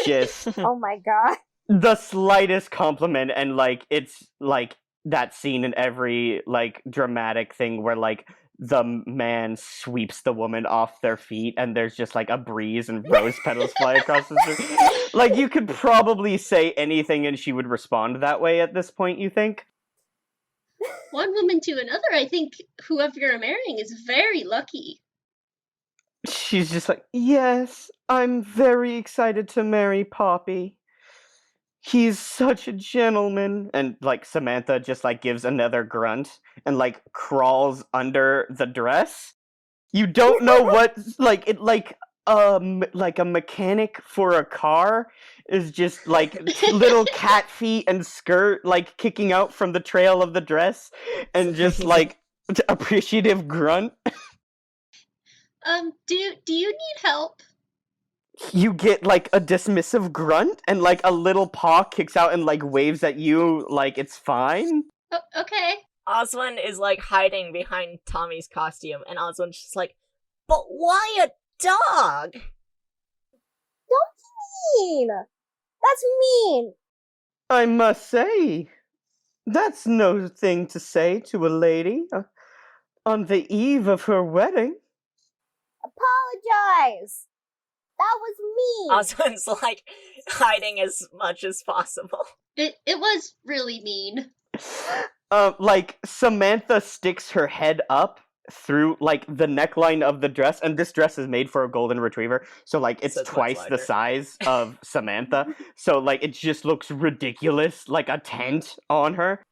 just Oh my god. the slightest compliment, and like it's like that scene in every like dramatic thing where like the man sweeps the woman off their feet and there's just like a breeze and rose petals fly across the street. Like you could probably say anything and she would respond that way at this point, you think? One woman to another, I think whoever you're marrying is very lucky. She's just like, "Yes, I'm very excited to marry Poppy. He's such a gentleman." And like Samantha just like gives another grunt and like crawls under the dress. You don't know what, like it, like a mechanic for a car is just like little cat feet and skirt like kicking out from the trail of the dress and just like appreciative grunt. Do you need help? You get like a dismissive grunt and like a little paw kicks out and like waves at you like it's fine. Oh, okay. Oswin is like hiding behind Tommy's costume, and Oswin's just like, "But why a dog?" Don't be mean. That's mean. I must say, that's no thing to say to a lady on the eve of her wedding. Apologize. That was mean. Oswin's like hiding as much as possible. It was really mean. Like Samantha sticks her head up through like the neckline of the dress, and this dress is made for a golden retriever, so like it's So it's much twice the larger. size of Samantha. So like it just looks ridiculous, like a tent on her.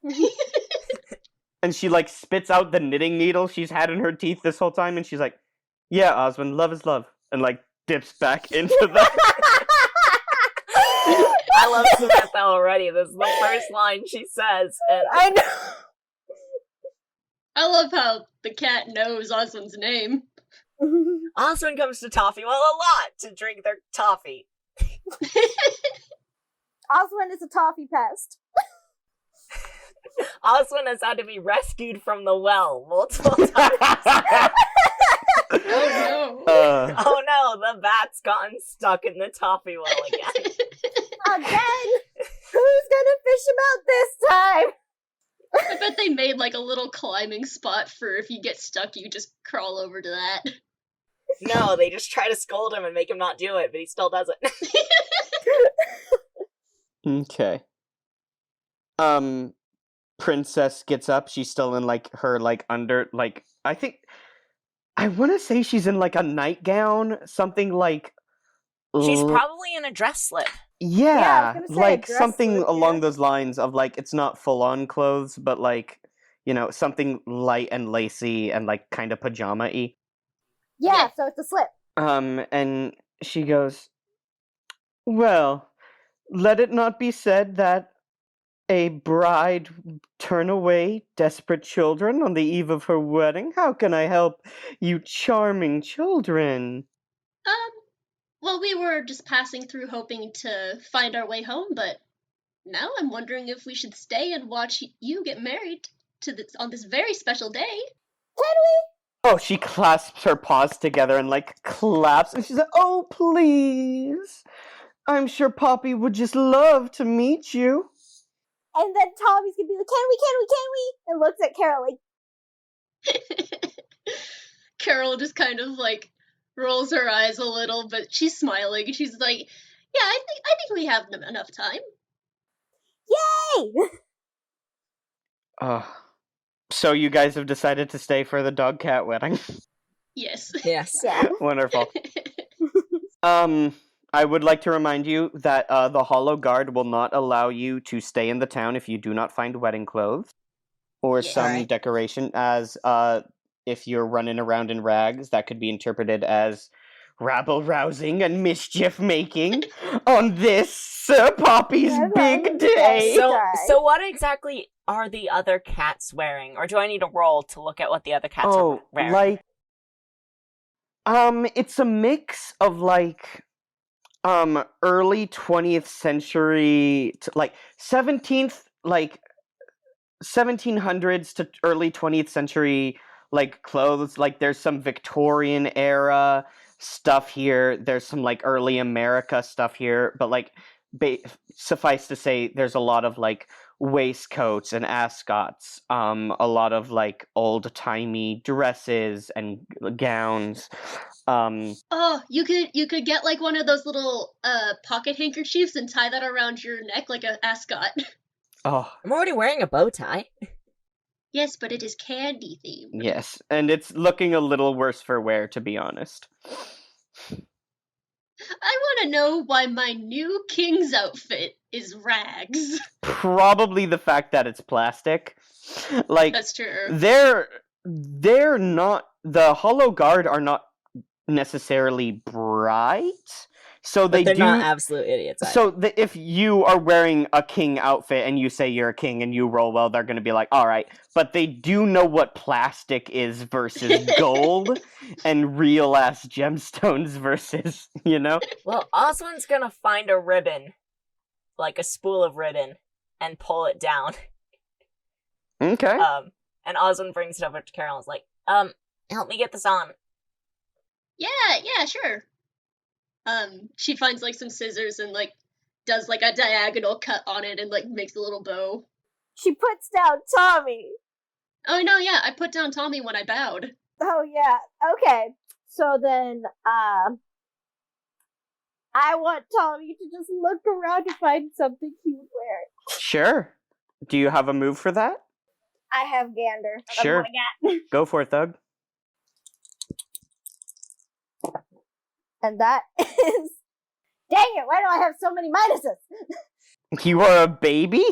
And she like spits out the knitting needle she's had in her teeth this whole time, and she's like, "Yeah, Oswin, love is love," and like dips back into that. I love Samantha already. This is the first line she says, and I know. I love how the cat knows Oswin's name. Oswin comes to Toffee well a lot to drink their toffee. Oswin is a toffee pest. Oswin has had to be rescued from the well multiple times. Oh no. Oh no, the bat's gotten stuck in the toffee well again. Again? Who's gonna fish him out this time? I bet they made like a little climbing spot for if you get stuck, you just crawl over to that. No, they just try to scold him and make him not do it, but he still does it. Okay. Princess gets up. She's still in like her like under like I want to say she's in like a nightgown, something like She's l- probably in a dress slip. Yeah, I was yeah, gonna say a like dress something slip, along yeah. those lines of like it's not full on clothes, but like something light and lacy and like kind of pajama-y. Yeah, so it's a slip. And she goes, "Well, let it not be said that a bride turn away desperate children on the eve of her wedding. How can I help you charming children?" Well, we were just passing through hoping to find our way home, but now I'm wondering if we should stay and watch you get married on this very special day. Oh, she clasps her paws together and like claps, and she's like, "Oh, please. I'm sure Poppy would just love to meet you." And then Tommy's gonna be like, can we? And looks at Carol like, Carol just kind of like rolls her eyes a little, but she's smiling. She's like, "Yeah, I think we have enough time." hey! So you guys have decided to stay for the dog cat wedding. Yes. Yes. Yeah. Wonderful. I would like to remind you that the Hollow Guard will not allow you to stay in the town if you do not find wedding clothes or Yeah. some Alright. decoration, as if you're running around in rags, that could be interpreted as rabble-rousing and mischief-making on this Sir Poppy's That's big what I was day. saying. So what exactly are the other cats wearing? Or do I need a roll to look at what the other cats are wearing? Like, it's a mix of like early 20th century like 17th like 1700s to early 20th century like clothes. Like there's some Victorian era stuff here, there's some like early America stuff here, but like suffice to say there's a lot of like waistcoats and ascots, a lot of like old-timey dresses and gowns. Oh, you could get like one of those little pocket handkerchiefs and tie that around your neck like an ascot. Oh, I'm already wearing a bow tie. Yes, but it is candy themed. yes, and it's looking a little worse for wear, to be honest. I want to know why my new king's outfit is rags. Probably the fact that it's plastic. Like That's true. they're not, the Hollow Guard are not necessarily bright, so But they're do not absolute idiots either. so if you are wearing a king outfit and you say you're a king and you roll well, they're going to be like, all right. But they do know what plastic is versus gold and real ass gemstones versus, Well, Oswin's gonna find a ribbon, like a spool of ribbon, and pull it down. Okay. And Oswin brings it over to Carol and is like, help me get this on. Yeah, sure. She finds like some scissors and like does like a diagonal cut on it and like makes a little bow. She puts down Tommy. Oh no, yeah, I put down Tommy when I bowed. Oh yeah. Okay. So then I want Tommy to just look around to find something he would wear. Sure. Do you have a move for that? I have Gander. That's Sure. what I got. Go for it, Thug. And that is, dang it, why do I have so many minuses? You are a baby?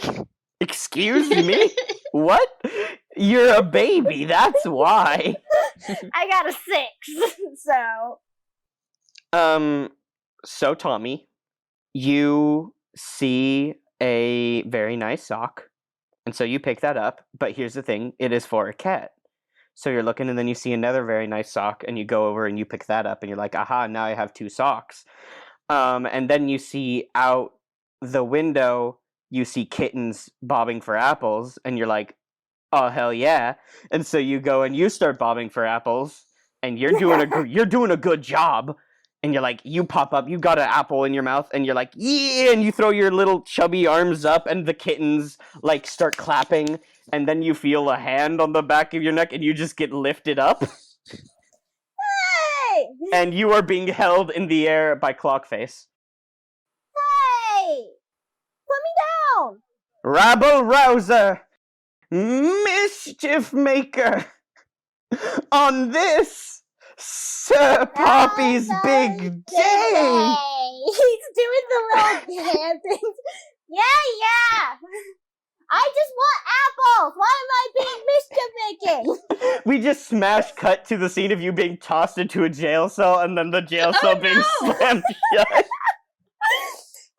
Excuse me? What? You're a baby, that's why. I got a 6. So Tommy, you see a very nice sock, and so you pick that up, but here's the thing, it is for a cat. So you're looking, and then you see another very nice sock, and you go over and you pick that up, and you're like, aha, now I have 2 socks. And then you see out the window, you see kittens bobbing for apples, and you're like, oh, hell yeah. And so you go and you start bobbing for apples, and you're doing a good job. And you're like, you pop up, you got an apple in your mouth, and you're like, yeah, and you throw your little chubby arms up, and the kittens, like, start clapping, and then you feel a hand on the back of your neck, and you just get lifted up, Hey! and you are being held in the air by Clockface. Hey! Put me down! Rabble rouser, mischief maker, on this Sir Poppy's big day. He's doing the little hand things. Yeah. I just want apples. Why am I being mischief making? We just smash cut to the scene of you being tossed into a jail cell and then the jail cell being slammed shut.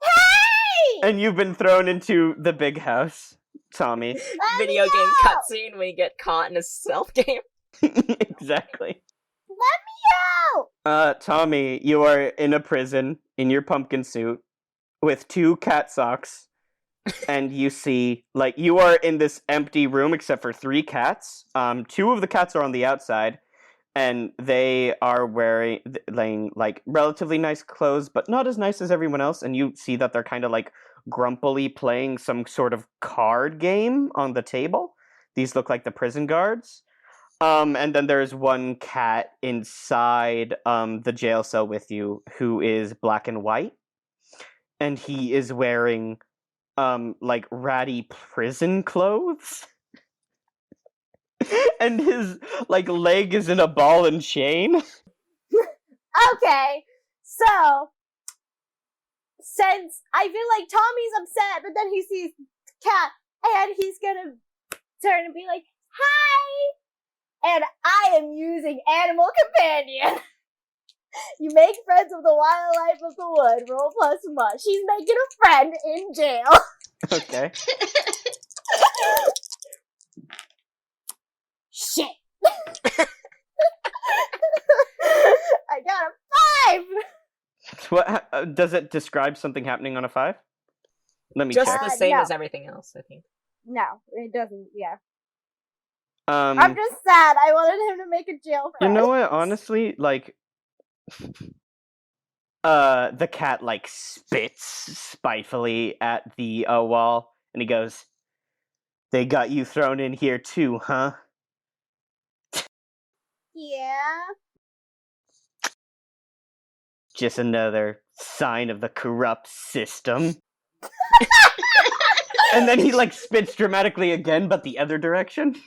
Hey! And you've been thrown into the big house, Tommy. Let Video me game out! cutscene when you get caught in a stealth game. Exactly. Let me out! Tommy, you are in a prison in your pumpkin suit with 2 cat socks. And you see, like, you are in this empty room except for 3 cats. 2 of the cats are on the outside, and they are wearing, like, relatively nice clothes, but not as nice as everyone else. And you see that they're kind of, like, grumpily playing some sort of card game on the table. These look like the prison guards. And then there's 1 cat inside the jail cell with you who is black and white. And he is wearing like ratty prison clothes. And his like leg is in a ball and chain. Okay, so since I feel like Tommy's upset, but then he sees Cat, and he's gonna turn and be like, "Hi!" And I am using Animal Companion. You make friends with the wildlife of the wood. Roll plus much. She's making a friend in jail. Okay. Shit. I got a 5. What does it describe something happening on a 5? Let me Just check. the same no. as everything else, I think. No, it doesn't. Yeah, I'm Um just sad. I wanted him to make a jail you friend. know what, honestly, like the cat like spits spitefully at the wall and he goes, "They got you thrown in here too, huh?" Yeah. Just another sign of the corrupt system. And then he like spits dramatically again, but the other direction.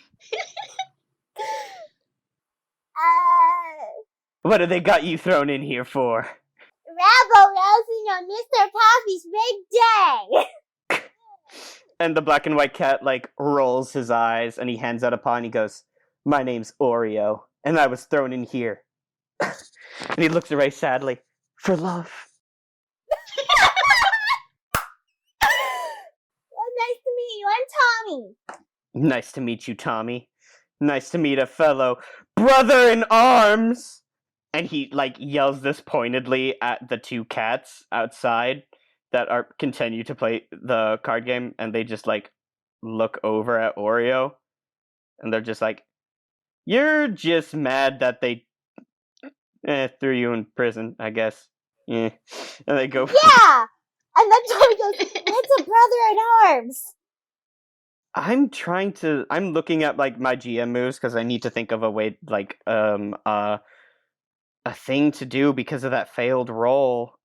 What do they got you thrown in here for? Rabble rousing on Mr. Poppy's big day. And the black and white cat like rolls his eyes and he hands out a paw and he goes, "My name's Oreo, and I was thrown in here." And he looks away sadly. "For love." Well, nice to meet you. I'm Tommy. "Nice to meet you, Tommy. Nice to meet a fellow brother in arms." And he like yells this pointedly at the 2 cats outside that are continue to play the card game, and they just like look over at Oreo and they're just like, "You're just mad that they threw you in prison, I guess." Yeah. And they go, Yeah. And then Tommy goes, "What's a brother in arms?" I'm looking at like my GM moves because I need to think of a way like a thing to do because of that failed roll.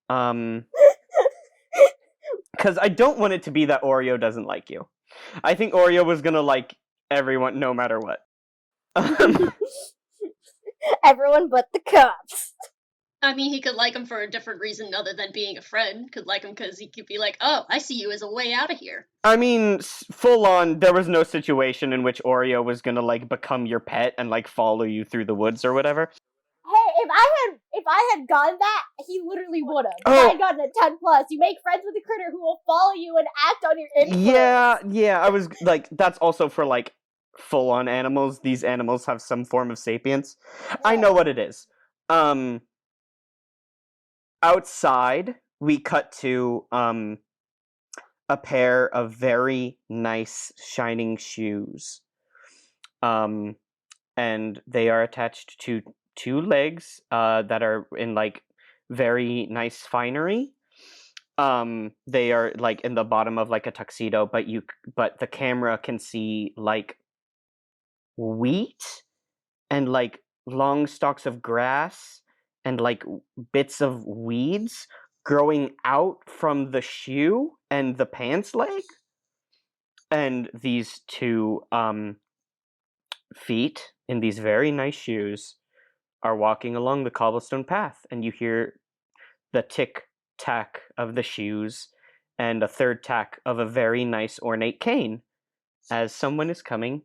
Because I don't want it to be that Oreo doesn't like you. I think Oreo was gonna like everyone no matter what. Everyone but the cops. I mean, he could like him for a different reason other than being a friend. Could like him because he could be like, "Oh, I see you as a way out of here." I mean, full on, there was no situation in which Oreo was gonna like become your pet and like follow you through the woods or whatever. Hey, if I had gotten that, he literally would have. Oh. If I had gotten a 10+, you make friends with a critter who will follow you and act on your influence. Yeah, I was like, that's also for like full on animals. These animals have some form of sapience. I know what it is. Outside, we cut to a pair of very nice shining shoes. And they are attached to 2 legs that are in like very nice finery. They are like in the bottom of like a tuxedo, but the camera can see like wheat and like long stalks of grass and like bits of weeds growing out from the shoe and the pants leg. And these two feet in these very nice shoes are walking along the cobblestone path, and you hear the tick-tack of the shoes and a third tack of a very nice ornate cane as someone is coming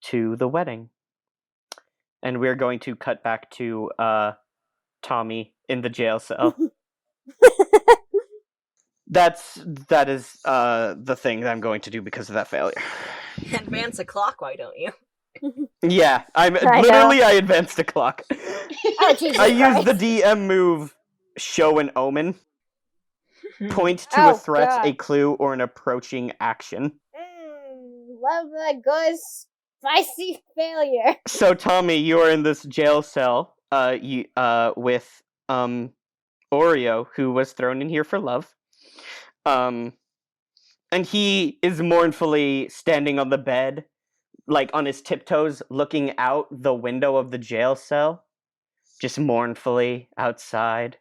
to the wedding. And we're going to cut back to Tommy in the jail cell. That is the thing that I'm going to do because of that failure. Advance a clock, why don't you? Yeah, I advanced a clock. Oh, Jesus I used Christ. the DM move show an omen. Point to a threat, God. a clue, or an approaching action. Love that good spicy failure. So Tommy, you are in this jail cell with Oreo, who was thrown in here for love. And he is mournfully standing on the bed, like on his tiptoes, looking out the window of the jail cell, just mournfully outside.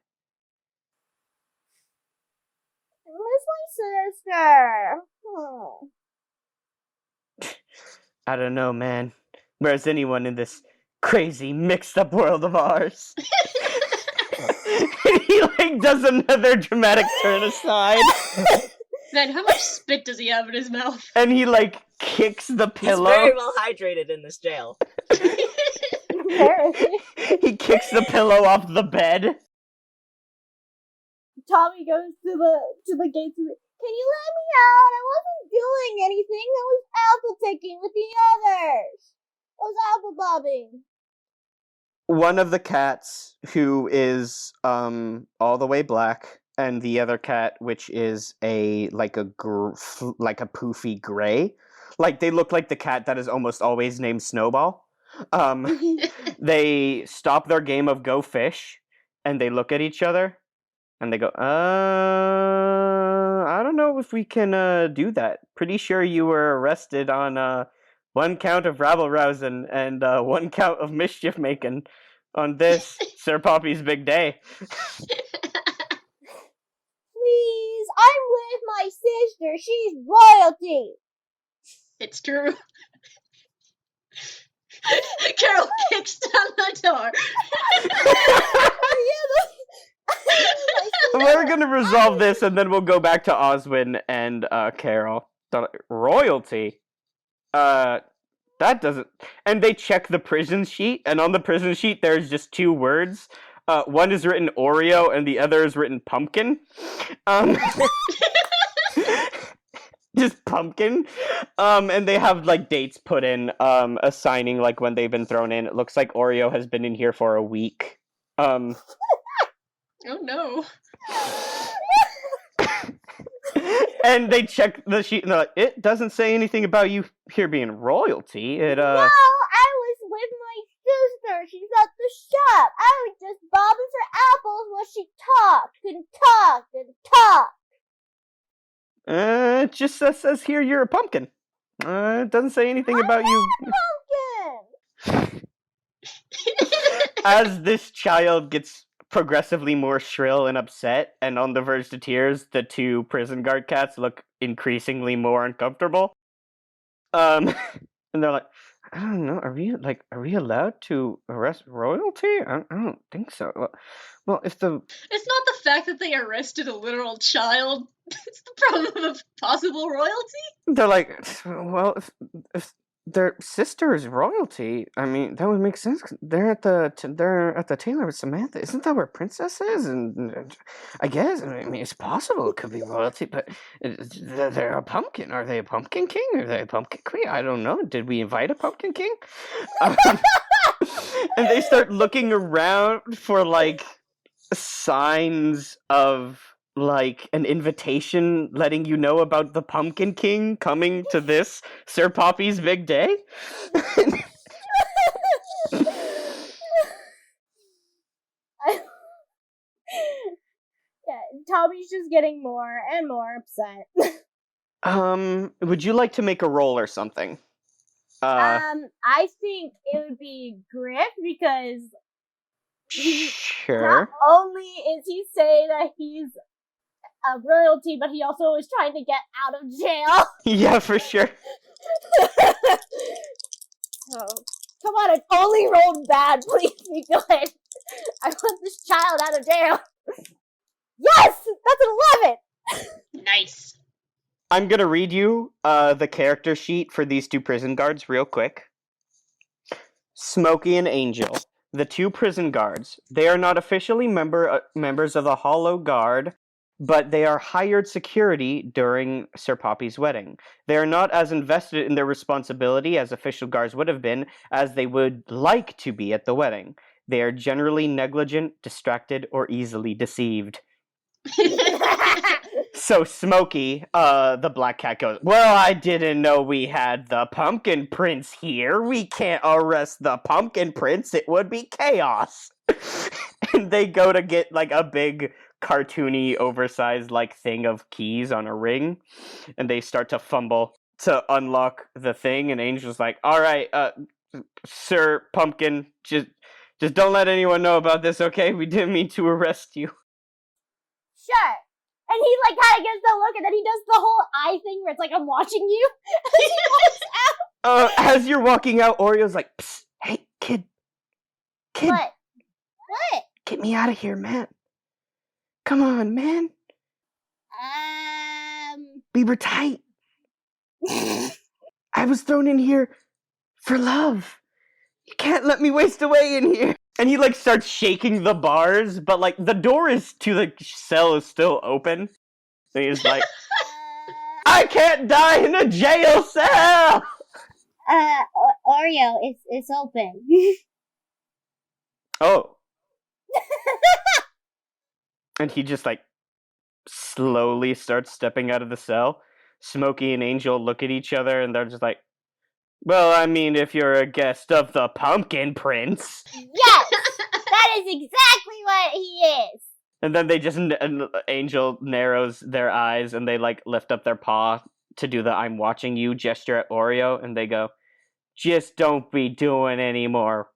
Where's my sister? Oh. I don't know, man. Where's anyone in this crazy, mixed-up world of ours? He, like, does another dramatic turn aside. Man, how much spit does he have in his mouth? And he, like, kicks the pillow. He's very well hydrated in this jail. He kicks the pillow off the bed. Tommy goes to the gates and can you let me out? I wasn't doing anything. I was apple picking with the others. I was apple bobbing. One of the cats, who is all the way black, and the other cat, which is like a poofy gray, like they look like the cat that is almost always named Snowball. They stop their game of Go Fish, and they look at each other, and they go, I don't know if we can do that. Pretty sure you were arrested on one count of rabble-rousing and one count of mischief-making on this, Sir Poppy's big day. Please, I'm with my sister. She's royalty. It's true. Carol kicks down the door. We're gonna resolve this, and then we'll go back to Oswin and Carol. Royalty? That doesn't... And they check the prison sheet, and on the prison sheet there's just two words. One is written Oreo, and the other is written pumpkin. Just pumpkin. And they have, like, dates put in, assigning, like, when they've been thrown in. It looks like Oreo has been in here for a week. Oh no. And they check the sheet, and they're like, it doesn't say anything about you here being royalty. It, No, I was with my sister. She's at the shop. I was just bobbing for apples while she talked and talked and talked. It just says here you're a pumpkin. It doesn't say anything about you. Pumpkin. As this child gets progressively more shrill and upset and on the verge to tears, the two prison guard cats look increasingly more uncomfortable. And they're like, I don't know, are we allowed to arrest royalty? I don't think so. Well, if the... It's not the fact that they arrested a literal child. It's the problem of possible royalty. They're like, well, if their sister is royalty, I mean, that would make sense. They're at the tailor with Samantha. Isn't that where Princess is? And I guess, I mean, it's possible it could be royalty, but they're a pumpkin. Are they a pumpkin king? Are they a pumpkin queen? I don't know. Did we invite a pumpkin king? And they start looking around for, like, signs of, like, an invitation letting you know about the Pumpkin King coming to this Sir Poppy's big day. Yeah, Tommy's just getting more and more upset. Would you like to make a roll or something? I think it would be grit because Sure. only is he saying that he's a royalty, but he also is trying to get out of jail. Yeah, for sure. So, come on, it only rolled bad. Please be good. I want this child out of jail. Yes! That's an 11! Nice. I'm gonna read you the character sheet for these two prison guards real quick. Smokey and Angel, the two prison guards. They are not officially members of the Hollow Guard, but they are hired security during Sir Poppy's wedding. They are not as invested in their responsibility as official guards would have been, as they would like to be at the wedding. They are generally negligent, distracted, or easily deceived. So Smokey, the black cat goes, well, I didn't know we had the Pumpkin Prince here. We can't arrest the Pumpkin Prince. It would be chaos. And they go to get like a big cartoony oversized like thing of keys on a ring, and they start to fumble to unlock the thing, and Angel's like, all right, Sir Pumpkin, just don't let anyone know about this, okay? We didn't mean to arrest you. Sure. And he like kind of gives the look, and then he does the whole eye thing where it's like, I'm watching you. And he walks out. As you're walking out, Oreo's like, psst, hey, kid, What? get me out of here, man. Come on, man. We were tight. I was thrown in here for love. You can't let me waste away in here. And he like starts shaking the bars, but like the door is to the cell is still open. And he's like, I can't die in a jail cell. Oreo, it's open. Oh. And he just like slowly starts stepping out of the cell. Smokey and Angel look at each other and they're just like, well, I mean, if you're a guest of the Pumpkin Prince. Yes! That is exactly what he is! And then they just, Angel narrows their eyes and they like lift up their paw to do the I'm watching you gesture at Oreo, and they go, just don't be doing any more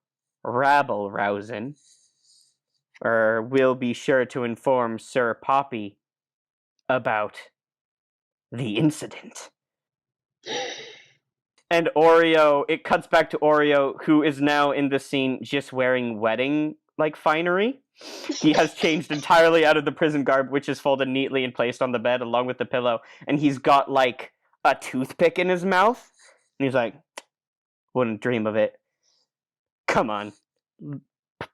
rabble rousing, or we'll be sure to inform Sir Poppy about the incident. And Oreo, it cuts back to Oreo, who is now in the scene just wearing wedding like finery. He has changed entirely out of the prison garb, which is folded neatly and placed on the bed along with the pillow, and he's got like a toothpick in his mouth. And he's like, wouldn't dream of it. Come on,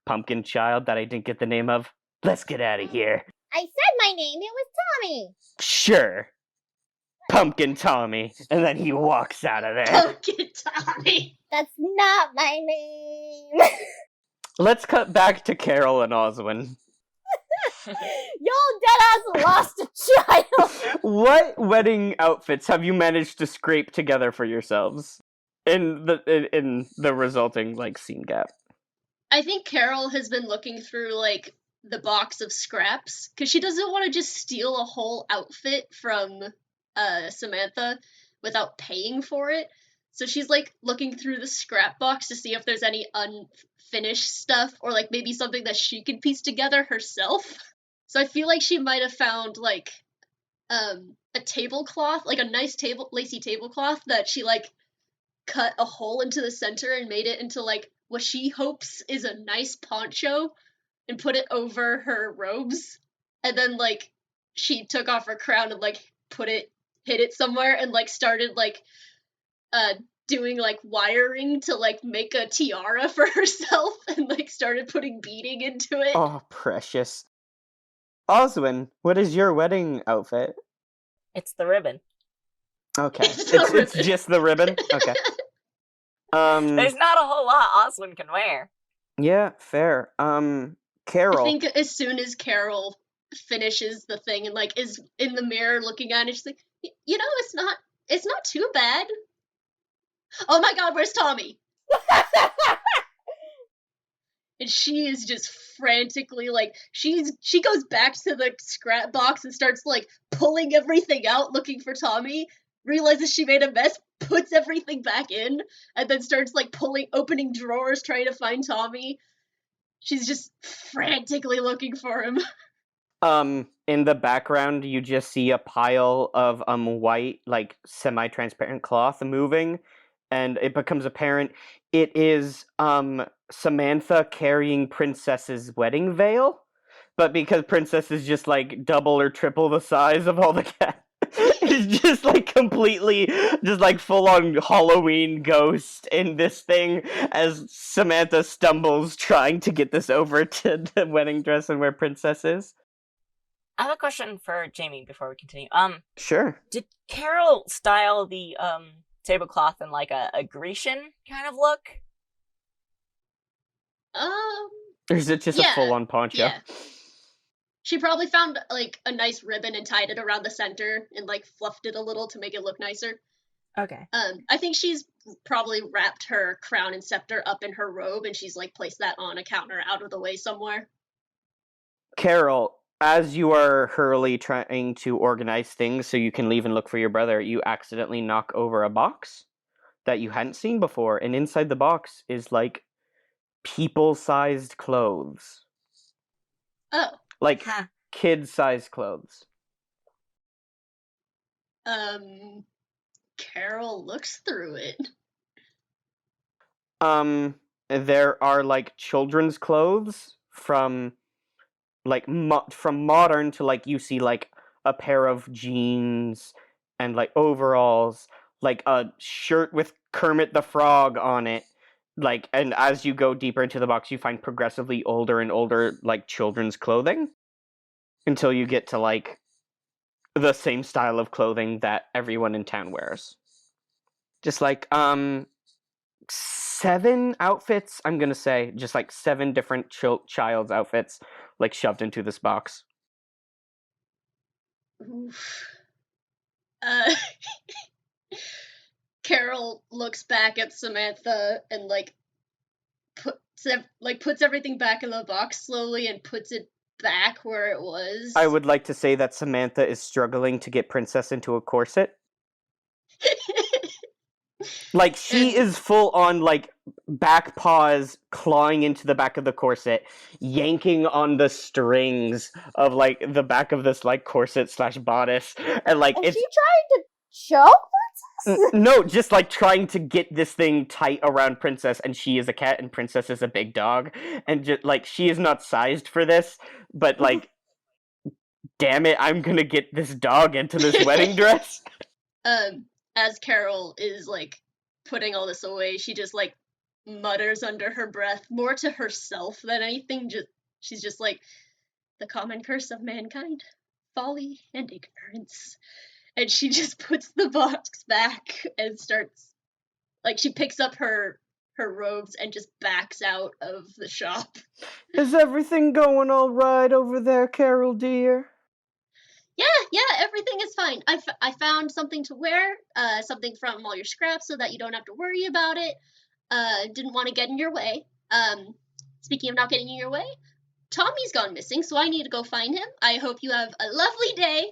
pumpkin child that I didn't get the name of. Let's get out of here. I said my name, it was Tommy! Sure. Pumpkin Tommy. And then he walks out of there. Pumpkin Tommy. That's not my name! Let's cut back to Carol and Oswin. Y'all deadass lost a child! What wedding outfits have you managed to scrape together for yourselves in the resulting like scene gap? I think Carol has been looking through like the box of scraps because she doesn't want to just steal a whole outfit from Samantha without paying for it. So she's like looking through the scrap box to see if there's any unfinished stuff or like maybe something that she could piece together herself. So I feel like she might have found like a tablecloth, like a nice lacy tablecloth that she like cut a hole into the center and made it into like what she hopes is a nice poncho and put it over her robes. And then like she took off her crown and like hid it somewhere and like started like doing like wiring to like make a tiara for herself and like started putting beading into it. Oh, precious. Oswin, what is your wedding outfit? It's the ribbon. Okay. It's It's just the ribbon? Okay. There's not a whole lot Oswin can wear. Yeah, fair. Carol. I think as soon as Carol finishes the thing and like is in the mirror looking at it, she's like, you know, it's not too bad. Oh my god, where's Tommy? And she is just frantically like she goes back to the scrap box and starts like pulling everything out looking for Tommy, realizes she made a mess, puts everything back in, and then starts like opening drawers trying to find Tommy. She's just frantically looking for him. In the background, you just see a pile of white, like semi-transparent cloth moving, and it becomes apparent it is Samantha carrying Princess's wedding veil, but because Princess is just like double or triple the size of all the cats, it's just like completely, just like full on Halloween ghost in this thing as Samantha stumbles trying to get this over to the wedding dress and where Princess is. I have a question for Jamie before we continue. Sure. Did Carol style the tablecloth in like a Grecian kind of look? Or is it just a Yeah, full-on poncho? yeah. She probably found like a nice ribbon and tied it around the center and like fluffed it a little to make it look nicer. Okay. I think she's probably wrapped her crown and scepter up in her robe and she's like placed that on a counter out of the way somewhere. Carol, as you are hurriedly trying to organize things so you can leave and look for your brother, you accidentally knock over a box that you hadn't seen before, and inside the box is like people-sized clothes. Oh. Like Huh. kid-sized clothes. Carol looks through it. There are like children's clothes from like from modern to like you see like a pair of jeans and like overalls, like a shirt with Kermit the Frog on it. Like, and as you go deeper into the box, you find progressively older and older like children's clothing until you get to like the same style of clothing that everyone in town wears. Just like 7 outfits, I'm gonna say, just like 7 different child's outfits, like shoved into this box. Oof. Carol looks back at Samantha and like puts everything back in the box slowly and puts it back where it was. I would like to say that Samantha is struggling to get Princess into a corset. Like, she is full on, like, back paws clawing into the back of the corset, yanking on the strings of, like, the back of this, like, corset / bodice. And, like, Is it's. she trying to choke Princess? No, just, like, trying to get this thing tight around Princess, and she is a cat, and Princess is a big dog. And, just, like, she is not sized for this, but, like, damn it, I'm gonna get this dog into this wedding dress. As Carol is like putting all this away, she just like mutters under her breath, more to herself than anything. She's just like, the common curse of mankind, folly and ignorance. And she just puts the box back and starts, like, she picks up her robes and just backs out of the shop. Is everything going all right over there, Carol dear? Yeah, everything is fine. I found something to wear, something from all your scraps so that you don't have to worry about it. Didn't want to get in your way. Speaking of not getting in your way, Tommy's gone missing, so I need to go find him. I hope you have a lovely day.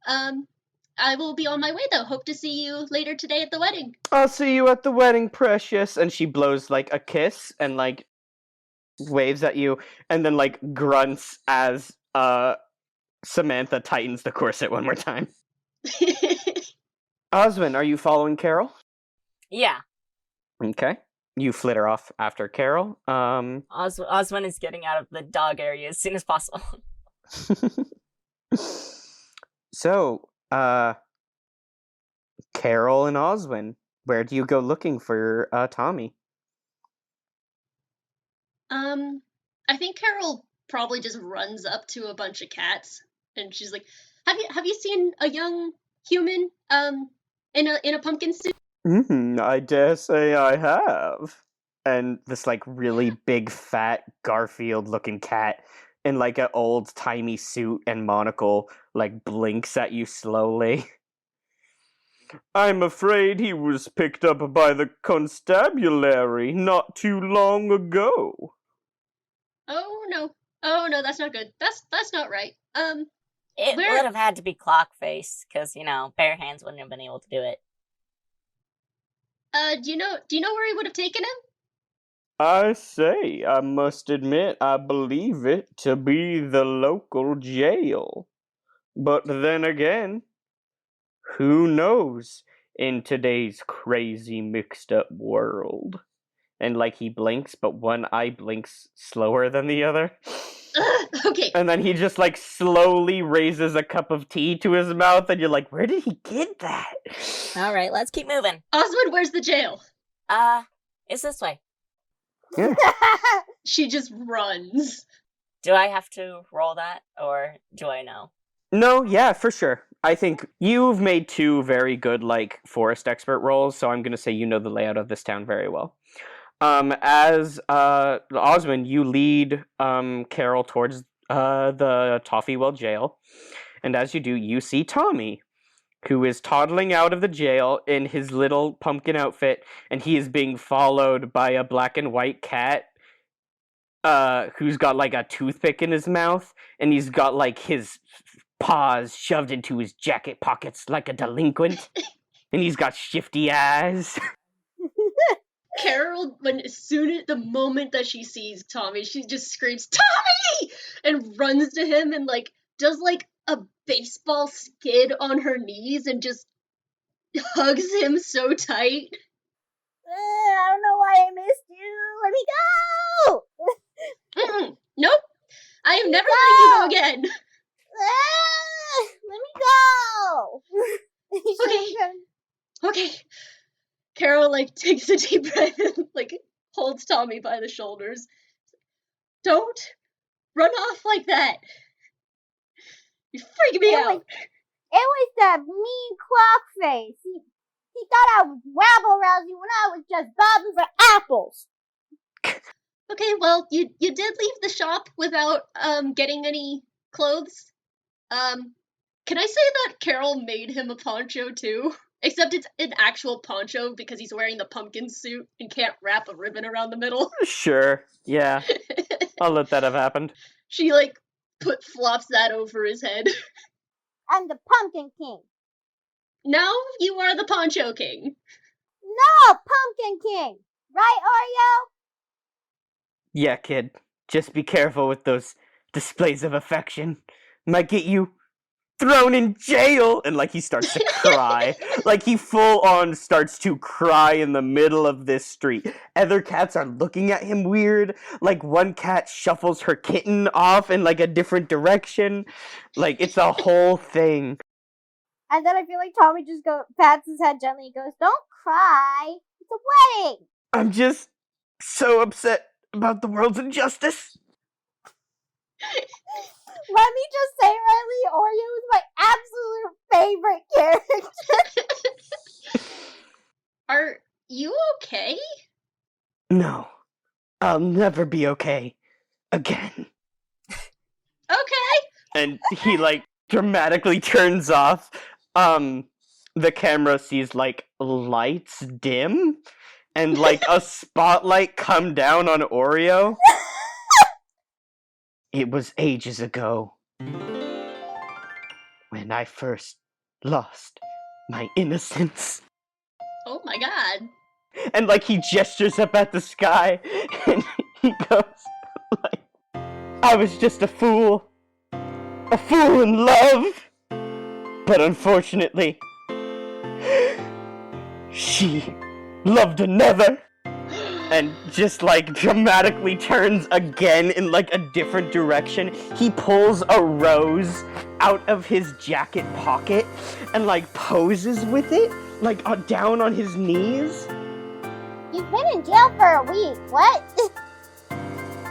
I will be on my way, though. Hope to see you later today at the wedding. I'll see you at the wedding, precious. And she blows, like, a kiss and, like, waves at you, and then, like, grunts as, Samantha tightens the corset one more time. Oswin, are you following Carol? Yeah. Okay. You flitter off after Carol. Oswin is getting out of the dog area as soon as possible. So, Carol and Oswin, where do you go looking for Tommy? I think Carol probably just runs up to a bunch of cats and she's like, "Have you seen a young human in a pumpkin suit?" I dare say I have. And this like really big fat Garfield looking cat in like an old timey suit and monocle like blinks at you slowly. I'm afraid he was picked up by the constabulary not too long ago. Oh no, that's not good. That's not right. It Where- would have had to be Clockface, because, bare hands wouldn't have been able to do it. Do you know where he would have taken him? I say, I must admit, I believe it to be the local jail. But then again, who knows in today's crazy mixed up world? And like he blinks, but one eye blinks slower than the other. Okay. And then he just like slowly raises a cup of tea to his mouth, and you're like, where did he get that? All right, let's keep moving. Osmond, where's the jail? It's this way. She just runs. Do I have to roll that, or do I know? No, yeah, for sure. I think you've made two very good, like, forest expert rolls, so I'm going to say you know the layout of this town very well. As Osmond, you lead Carol towards the Toffeewell jail, and as you do, you see Tommy, who is toddling out of the jail in his little pumpkin outfit, and he is being followed by a black and white cat who's got like a toothpick in his mouth, and he's got like his paws shoved into his jacket pockets like a delinquent, and he's got shifty eyes. Carol, the moment that she sees Tommy, she just screams, "Tommy!" and runs to him and like does like a baseball skid on her knees and just hugs him so tight. I don't know why I missed you. Let me go. Nope. I am never letting you go again. Let me go. Okay. Carol like takes a deep breath and like holds Tommy by the shoulders. Don't run off like that. You freak me out. It was that mean clock face. He thought I was rabble rousing when I was just bobbing for apples. Okay, well, you did leave the shop without getting any clothes. Can I say that Carol made him a poncho too? Except it's an actual poncho because he's wearing the pumpkin suit and can't wrap a ribbon around the middle. Sure, yeah. I'll let that have happened. She like flops that over his head. I'm the Pumpkin King. Now you are the Poncho King. No, Pumpkin King. Right, Oreo? Yeah, kid. Just be careful with those displays of affection. Might get you thrown in jail. And like he starts to cry. Like he full on starts to cry in the middle of this street. Other cats are looking at him weird. Like one cat shuffles her kitten off in like a different direction. Like it's a whole thing. And then I feel like Tommy just pats his head gently and goes, "Don't cry. It's a wedding." I'm just so upset about the world's injustice. Let me just say, Riley, Oreo is my absolute favorite character. Are you okay? No, I'll never be okay again. Okay. And he like dramatically turns off. The camera sees like lights dim and like a spotlight come down on Oreo. It was ages ago when I first lost my innocence. Oh my god. And like he gestures up at the sky and he goes like, I was just a fool in love, but unfortunately she loved another. And just like dramatically turns again in like a different direction. He pulls a rose out of his jacket pocket and like poses with it, like down on his knees. You've been in jail for a week. What?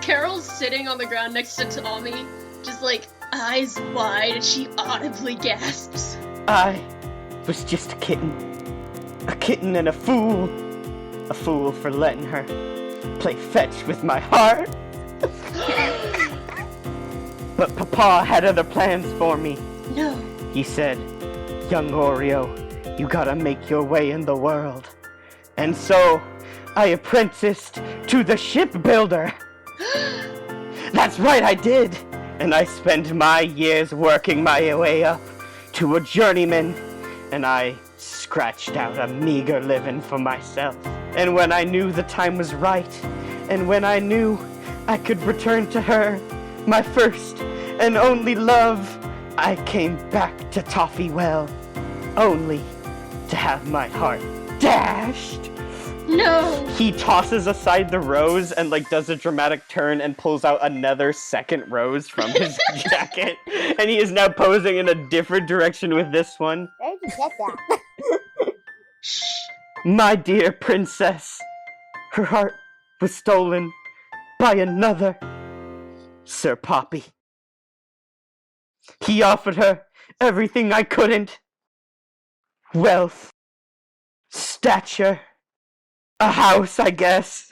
Carol's sitting on the ground next to Tommy, just like eyes wide, and she audibly gasps. I was just a kitten and a fool for letting her play fetch with my heart. But Papa had other plans for me. No. He said, young Oreo, you gotta make your way in the world. And so, I apprenticed to the shipbuilder. That's right, I did. And I spent my years working my way up to a journeyman. And I scratched out a meager living for myself. And when I knew the time was right, And when I knew I could return to her, my first and only love, I came back to Toffeewell, only to have my heart dashed. No! He tosses aside the rose and like does a dramatic turn and pulls out another second rose from his jacket, and he is now posing in a different direction with this one. Where did you get that? Shh! My dear princess, her heart was stolen by another, Sir Poppy. He offered her everything I couldn't. Wealth, stature, a house, I guess.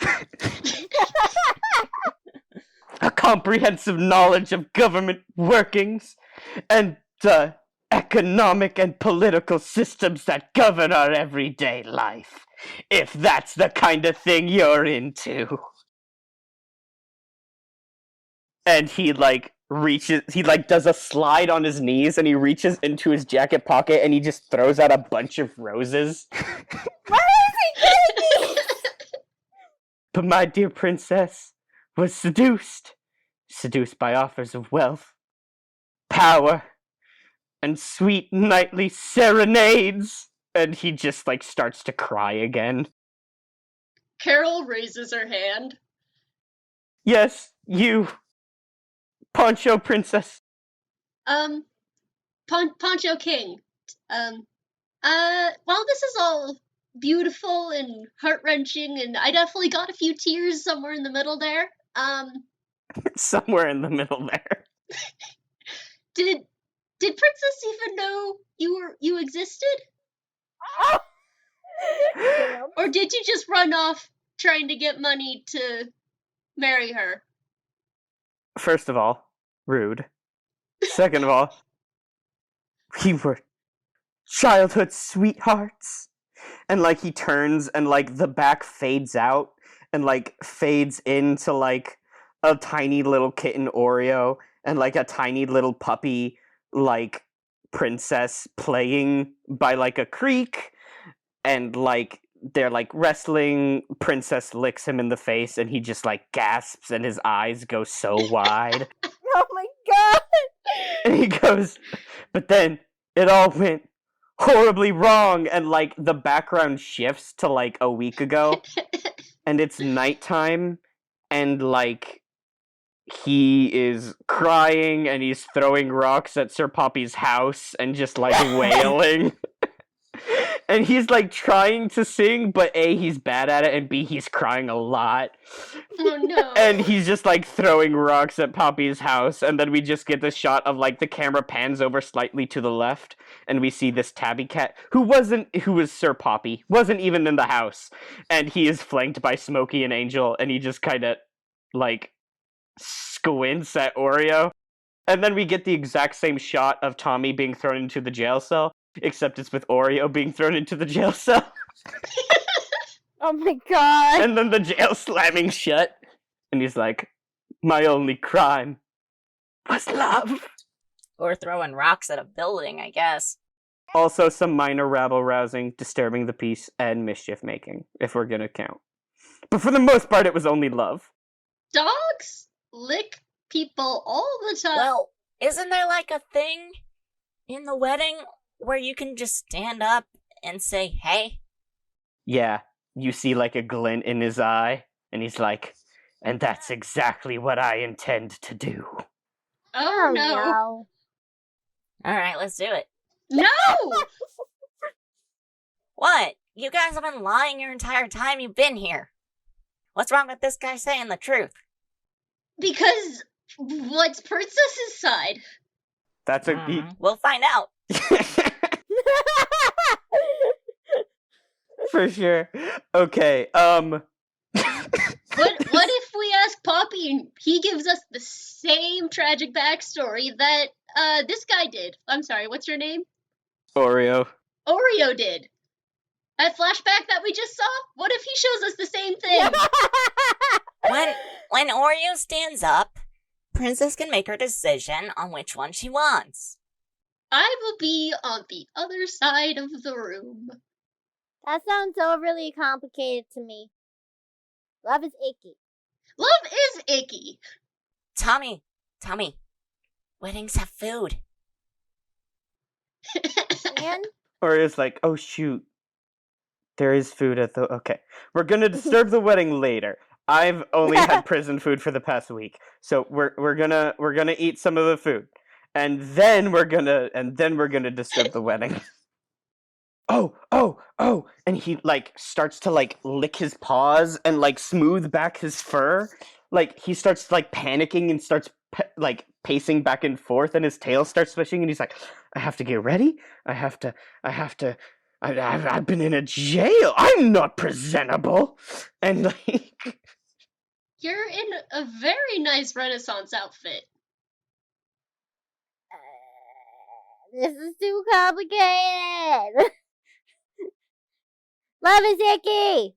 A comprehensive knowledge of government workings and the economic and political systems that govern our everyday life. If that's the kind of thing you're into. And he does a slide on his knees and he reaches into his jacket pocket and he just throws out a bunch of roses. Why is he kidding me? But my dear princess was seduced by offers of wealth, power, and sweet nightly serenades. And he just starts to cry again. Carol raises her hand. Yes, you, Poncho Princess. Poncho King. While this is all beautiful and heart-wrenching, and I definitely got a few tears somewhere in the middle there, Somewhere in the middle there. did Princess even know you existed? Or did you just run off trying to get money to marry her? First of all, rude. Second of all, we were childhood sweethearts. And he turns and the back fades out and fades into a tiny little kitten Oreo and a tiny little puppy princess playing by a creek, and they're wrestling. Princess licks him in the face and he just gasps and his eyes go so wide. Oh my god! And he goes, but then it all went horribly wrong, and the background shifts to a week ago and it's nighttime and he is crying and he's throwing rocks at Sir Poppy's house and just wailing. And he's trying to sing, but A, he's bad at it, and B, he's crying a lot. Oh no. And he's just throwing rocks at Poppy's house, and then we just get this shot of the camera pans over slightly to the left, and we see this tabby cat who was Sir Poppy, wasn't even in the house, and he is flanked by Smokey and Angel, and he just kind of squints at Oreo. And then we get the exact same shot of Tommy being thrown into the jail cell, except it's with Oreo being thrown into the jail cell. Oh my god! And then the jail slamming shut. And he's like, my only crime was love. Or throwing rocks at a building, I guess. Also some minor rabble-rousing, disturbing the peace, and mischief-making, if we're gonna count. But for the most part, it was only love. Dogs lick people all the time. Well, isn't there a thing in the wedding where you can just stand up and say, hey? Yeah, you see a glint in his eye, and he's like, and that's exactly what I intend to do. Oh no. Alright, let's do it. No! What? You guys have been lying your entire time you've been here. What's wrong with this guy saying the truth? Because what's Princess's side? That's a... We'll find out. For sure. Okay, What if we ask Poppy and he gives us the same tragic backstory that this guy did? I'm sorry, what's your name? Oreo did. That flashback that we just saw? What if he shows us the same thing? When Oreo stands up, Princess can make her decision on which one she wants. I will be on the other side of the room. That sounds overly complicated to me. Love is icky. Love is icky. Tommy, weddings have food. And Or it's like, oh shoot, there is food at the. Okay, we're gonna disturb the wedding later. I've only had prison food for the past week, so we're gonna eat some of the food, and then we're gonna disturb the wedding. Oh, and he like starts to like lick his paws and like smooth back his fur. Like he starts like panicking and starts like pacing back and forth, and his tail starts swishing, and he's like, I have to get ready. I have to. I've been in a jail. I'm not presentable. And like, You're in a very nice Renaissance outfit. this is too complicated. Love is icky.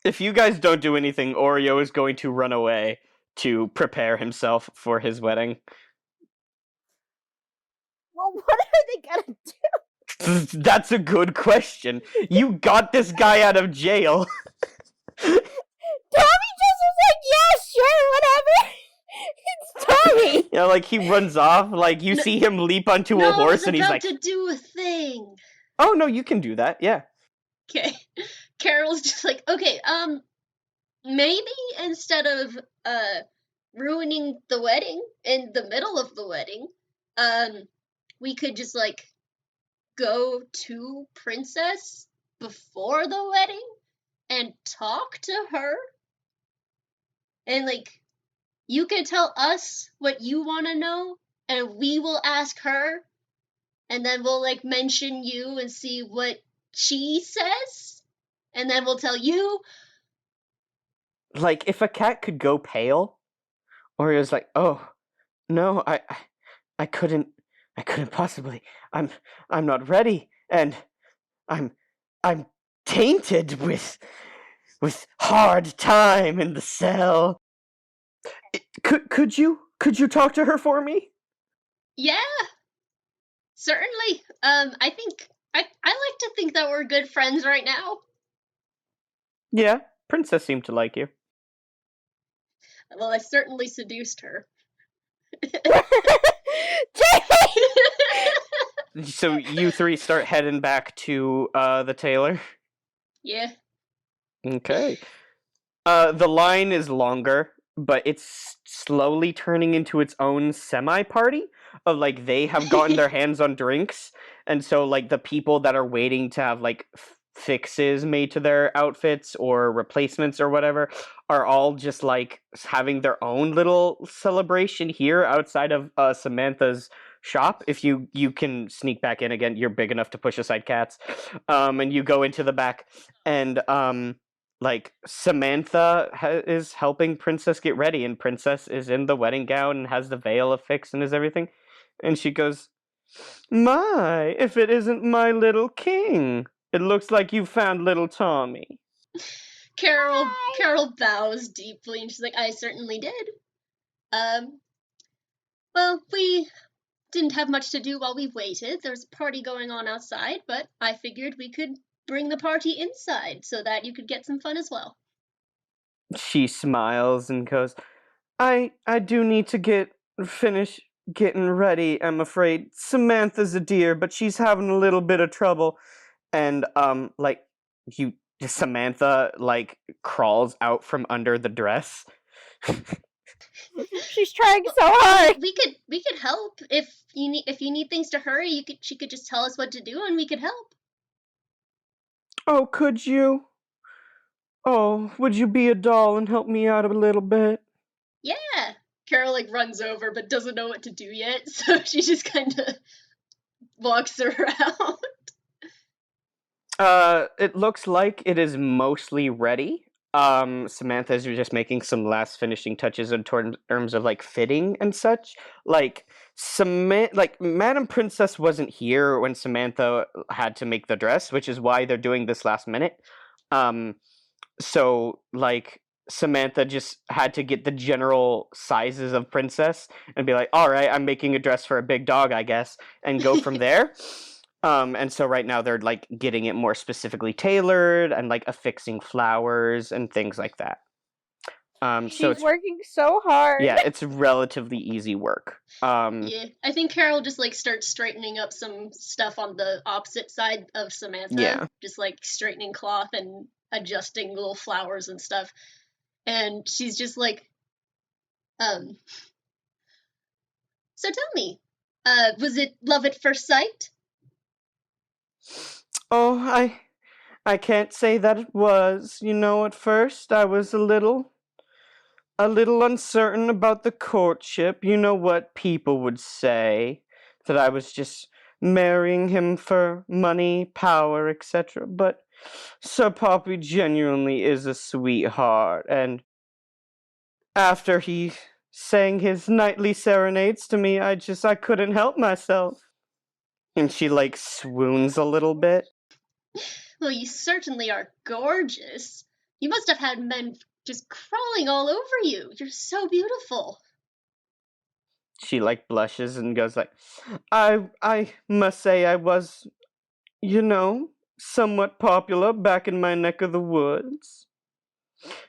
if you guys don't do anything, Oreo is going to run away to prepare himself for his wedding. Well, what are they gonna do? That's a good question. You got this guy out of jail. Tommy just was like, yeah, sure, whatever. It's Tommy. You know, like he runs off. Like you see him leap onto a horse, and he's like, to do a thing. "Oh no, you can do that." Yeah. Okay. Carol's just like, okay, maybe instead of ruining the wedding in the middle of the wedding, we could just like go to Princess before the wedding and talk to her. And like you can tell us what you want to know and we will ask her and then we'll like mention you and see what she says and then we'll tell you. Like if a cat could go pale, Oreo's like, "Oh, no, I couldn't possibly. I'm not ready, and I'm tainted with hard time in the cell. Could you talk to her for me?" Yeah, certainly. I think I like to think that we're good friends right now. Yeah, Princess seemed to like you. Well, I certainly seduced her. So you three start heading back to the tailor. Yeah. Okay. The line is longer, but it's slowly turning into its own semi-party of like they have gotten their hands on drinks, and so like the people that are waiting to have like fixes made to their outfits or replacements or whatever are all just like having their own little celebration here outside of Samantha's shop. If you can sneak back in again, you're big enough to push aside cats, and you go into the back, and like Samantha is helping Princess get ready, and Princess is in the wedding gown and has the veil affixed and is everything, and she goes, "My, if it isn't my little king! It looks like you found little Tommy." Carol bows deeply and she's like, I certainly did. Well, we didn't have much to do while we waited. There was a party going on outside, but I figured we could bring the party inside so that you could get some fun as well. She smiles and goes, I do need to finish getting ready, I'm afraid. Samantha's a dear, but she's having a little bit of trouble. And like Samantha like crawls out from under the dress. She's trying so hard. We could help if you need things to hurry. She could just tell us what to do and we could help. Oh, could you? Oh, would you be a doll and help me out a little bit? Yeah. Carol like runs over but doesn't know what to do yet, so she just kind of walks around. It looks like it is mostly ready. Samantha is just making some last finishing touches in terms of like fitting and such. Like Madam Princess wasn't here when Samantha had to make the dress, which is why they're doing this last minute. So like Samantha just had to get the general sizes of Princess and be like, all right, I'm making a dress for a big dog, I guess, and go from there. And so right now they're like getting it more specifically tailored and like affixing flowers and things like that. So She's it's working so hard. yeah, it's relatively easy work. Yeah, I think Carol just like starts straightening up some stuff on the opposite side of Samantha. Yeah. Just like straightening cloth and adjusting little flowers and stuff. And she's just like, so tell me, was it love at first sight? Oh, I can't say that it was. You know, at first I was a little uncertain about the courtship. You know what people would say, that I was just marrying him for money, power, etc. But Sir Poppy genuinely is a sweetheart, and after he sang his nightly serenades to me, I couldn't help myself. And she like swoons a little bit. Well, you certainly are gorgeous. You must have had men just crawling all over you. You're so beautiful. She like blushes and goes like, I must say I was, you know, somewhat popular back in my neck of the woods.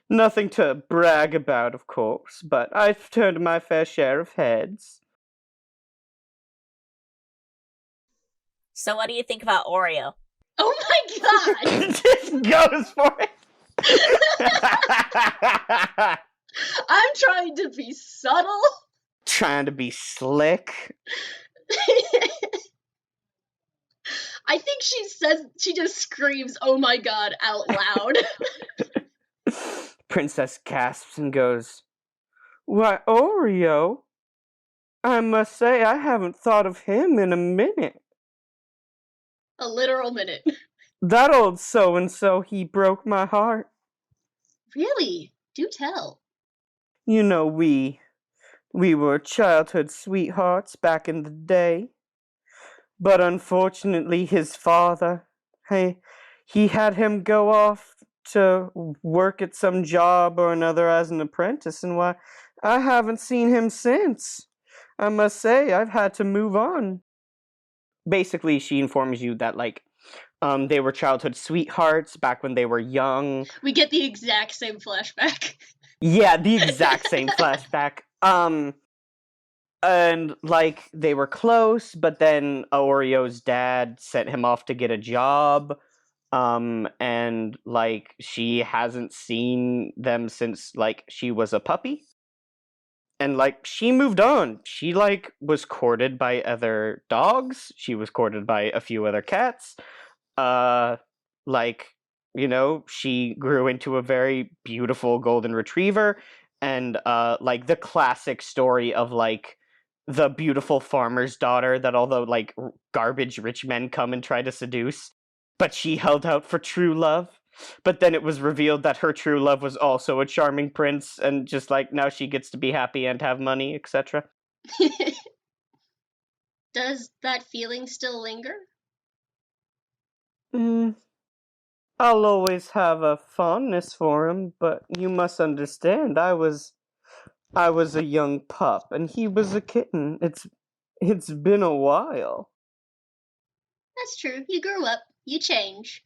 Nothing to brag about, of course, but I've turned my fair share of heads. So what do you think about Oreo? Oh my god! Just goes for it. I'm trying to be subtle. Trying to be slick. I think she just screams, oh my god, out loud. Princess gasps and goes, "Why, Oreo? I must say I haven't thought of him in a minute. A literal minute. That old so-and-so, he broke my heart. Really? Do tell. You know, we were childhood sweethearts back in the day. But unfortunately, his father, he had him go off to work at some job or another as an apprentice, and why, I haven't seen him since. I must say, I've had to move on." Basically, she informs you that, like, they were childhood sweethearts back when they were young. We get the exact same flashback. Yeah, the exact same flashback. And like they were close, but then Oreo's dad sent him off to get a job. And like she hasn't seen them since like she was a puppy. And like she moved on. She like was courted by other dogs. She was courted by a few other cats. Like, you know, she grew into a very beautiful golden retriever, and like the classic story of like the beautiful farmer's daughter that although like garbage rich men come and try to seduce, but she held out for true love. But then it was revealed that her true love was also a charming prince, and just like now she gets to be happy and have money, etc. Does that feeling still linger? I'll always have a fondness for him, but you must understand, I was a young pup, and he was a kitten. It's been a while. That's true. You grew up. You change.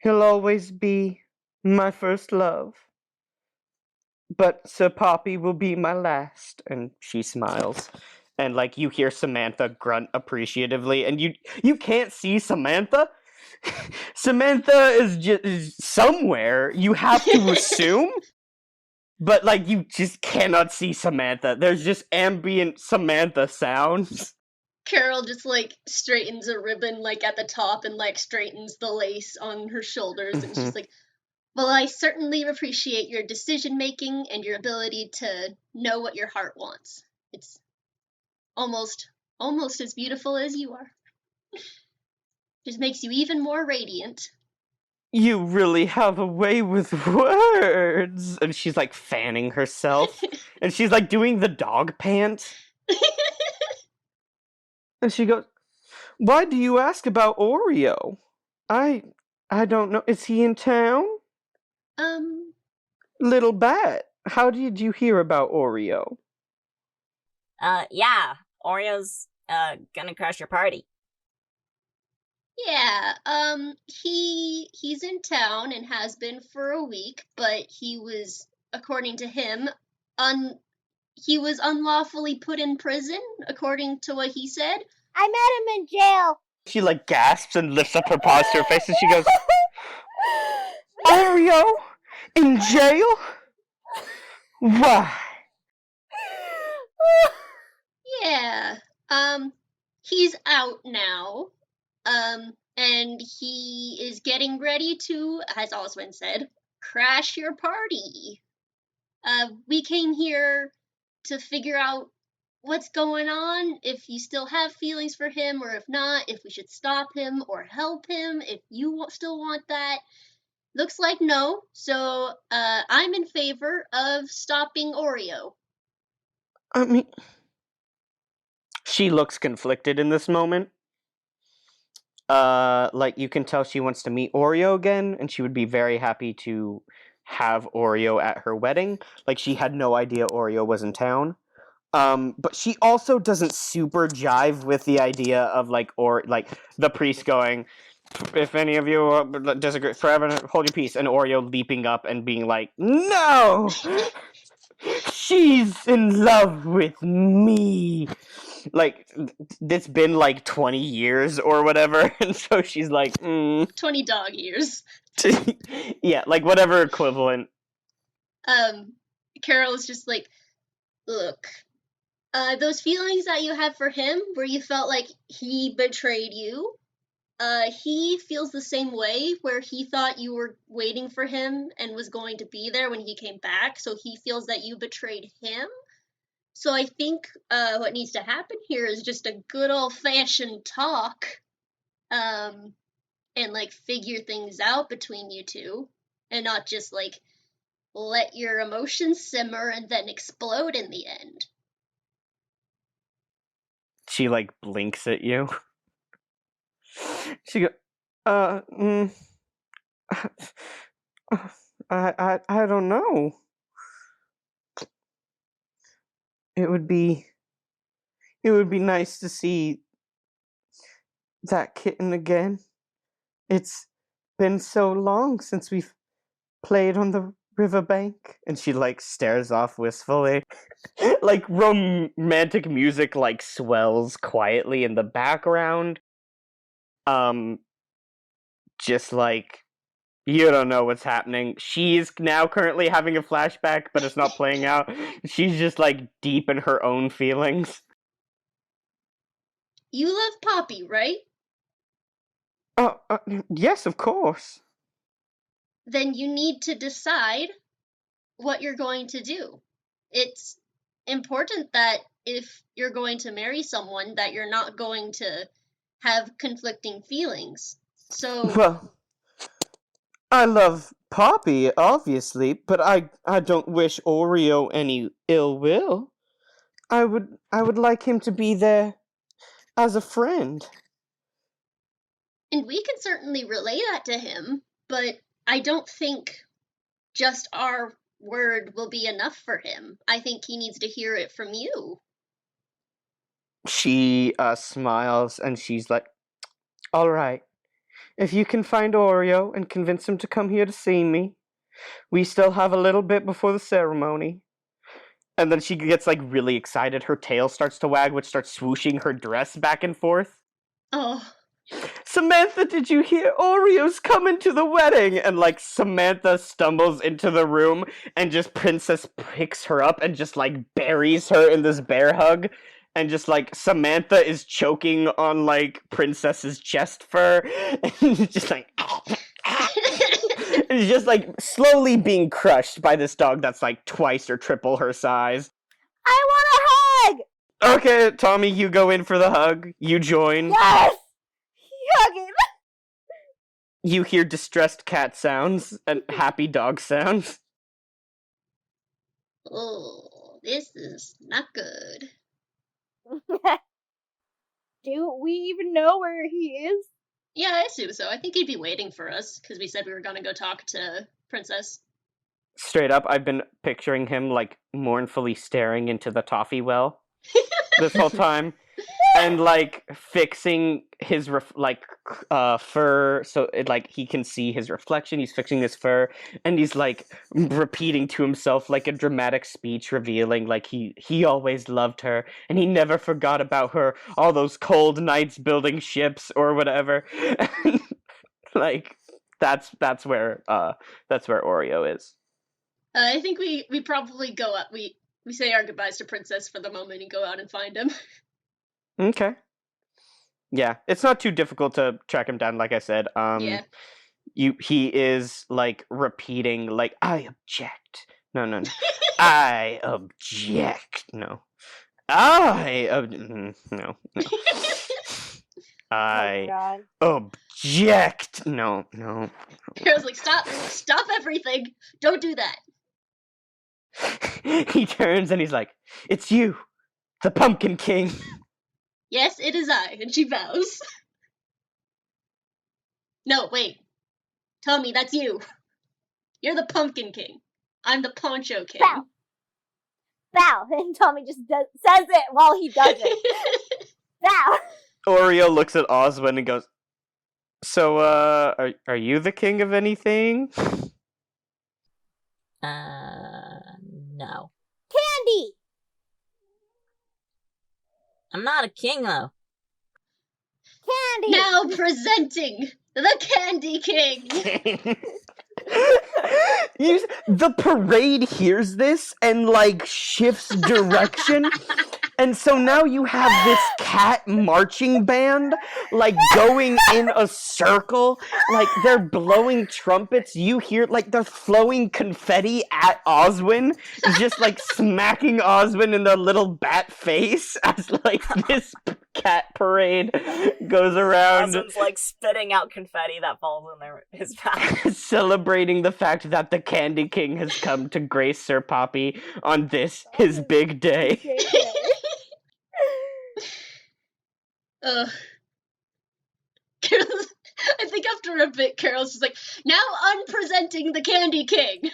He'll always be my first love. But Sir Poppy will be my last. And she smiles. And like you hear Samantha grunt appreciatively, and you can't see Samantha. Samantha is just somewhere. You have to assume. But like you just cannot see Samantha. There's just ambient Samantha sounds. Carol just like straightens a ribbon like at the top and like straightens the lace on her shoulders, and she's like, well, I certainly appreciate your decision making and your ability to know what your heart wants. It's almost as beautiful as you are. Just makes you even more radiant. You really have a way with words. And she's like fanning herself. And she's like doing the dog pant. And she goes, "Why do you ask about Oreo? I don't know. Is he in town?" Little bat, how did you hear about Oreo? Yeah, Oreo's gonna crash your party. Yeah, he's in town and has been for a week, but he was according to him, he was unlawfully put in prison, according to what he said. I met him in jail. She like gasps and lifts up her paws to her face and she goes, Oreo? In jail? Why? Yeah. He's out now. And he is getting ready to, as Oswin said, crash your party. We came here to figure out what's going on, if you still have feelings for him, or if not, if we should stop him or help him, if you still want that. Looks like no, so I'm in favor of stopping Oreo. I mean, she looks conflicted in this moment. Like you can tell she wants to meet Oreo again, and she would be very happy to have Oreo at her wedding. Like she had no idea Oreo was in town. But she also doesn't super jive with the idea of like the priest going, if any of you disagree, forever hold your peace, and Oreo leaping up and being like, no, she's in love with me. Like it's been like 20 years or whatever, and so she's like 20 dog years. Yeah, like whatever equivalent. Carol is just like, look, those feelings that you have for him, where you felt like he betrayed you, he feels the same way, where he thought you were waiting for him and was going to be there when he came back, so he feels that you betrayed him. So I think what needs to happen here is just a good old-fashioned talk, and like figure things out between you two, and not just like let your emotions simmer and then explode in the end. She like blinks at you. She goes, I don't know. It would be nice to see that kitten again. It's been so long since we've played on the riverbank. And she like stares off wistfully. Like romantic music like swells quietly in the background. Just like you don't know what's happening. She's now currently having a flashback, but it's not playing out. She's just like deep in her own feelings. You love Poppy, right? Oh, yes, of course. Then you need to decide what you're going to do. It's important that if you're going to marry someone, that you're not going to have conflicting feelings. So, Well, I love Poppy, obviously, but I don't wish Oreo any ill will. I would like him to be there as a friend. and we can certainly relay that to him, but I don't think just our word will be enough for him. I think he needs to hear it from you. She smiles and she's like, all right. If you can find Oreo and convince him to come here to see me, we still have a little bit before the ceremony. And then she gets like really excited. Her tail starts to wag, which starts swooshing her dress back and forth. Oh, Samantha, did you hear? Oreo's coming to the wedding! And like Samantha stumbles into the room and just Princess picks her up and just like buries her in this bear hug. And just like Samantha is choking on like Princess's chest fur. And just like and just like slowly being crushed by this dog that's like twice or triple her size. I want a hug! Okay, Tommy, you go in for the hug. You join. Yes! Hug him! You hear distressed cat sounds and happy dog sounds. oh, this is not good. Do we even know where he is? Yeah, I assume so. I think he'd be waiting for us, because we said we were gonna go talk to Princess. Straight up, I've been picturing him like mournfully staring into the toffee well this whole time. and like fixing his fur so it like he can see his reflection. He's fixing his fur, and he's like repeating to himself like a dramatic speech revealing like he always loved her and he never forgot about her all those cold nights building ships or whatever. Like that's where Oreo is. I think we probably go up. We say our goodbyes to Princess for the moment and go out and find him. Okay. Yeah, it's not too difficult to track him down, like I said. Yeah. He is like repeating like I object. No. I object. No. No. I God. object. No. Carol's like, stop everything. Don't do that. He turns and he's like, it's you, the Pumpkin King. Yes, it is I, and she bows. No, wait. Tommy, that's you. You're the Pumpkin King. I'm the Poncho King. Bow. Bow. And Tommy just says it while he does it. Bow. Oreo looks at Oswin and goes, so, are you the king of anything? No. Candy. I'm not a king, though. Candy. Now presenting the Candy King. The parade hears this and like shifts direction. And so now you have this cat marching band, like, going in a circle. Like, they're blowing trumpets. You hear, like, they're throwing confetti at Oswin. Just, like, smacking Oswin in the little bat face as, like, this cat parade goes around. Oswin's, like, spitting out confetti that falls in his mouth. Celebrating the fact that the Candy King has come to grace Sir Poppy on this, his big day. I think after a bit, Carol's just like, now unpresenting the Candy King.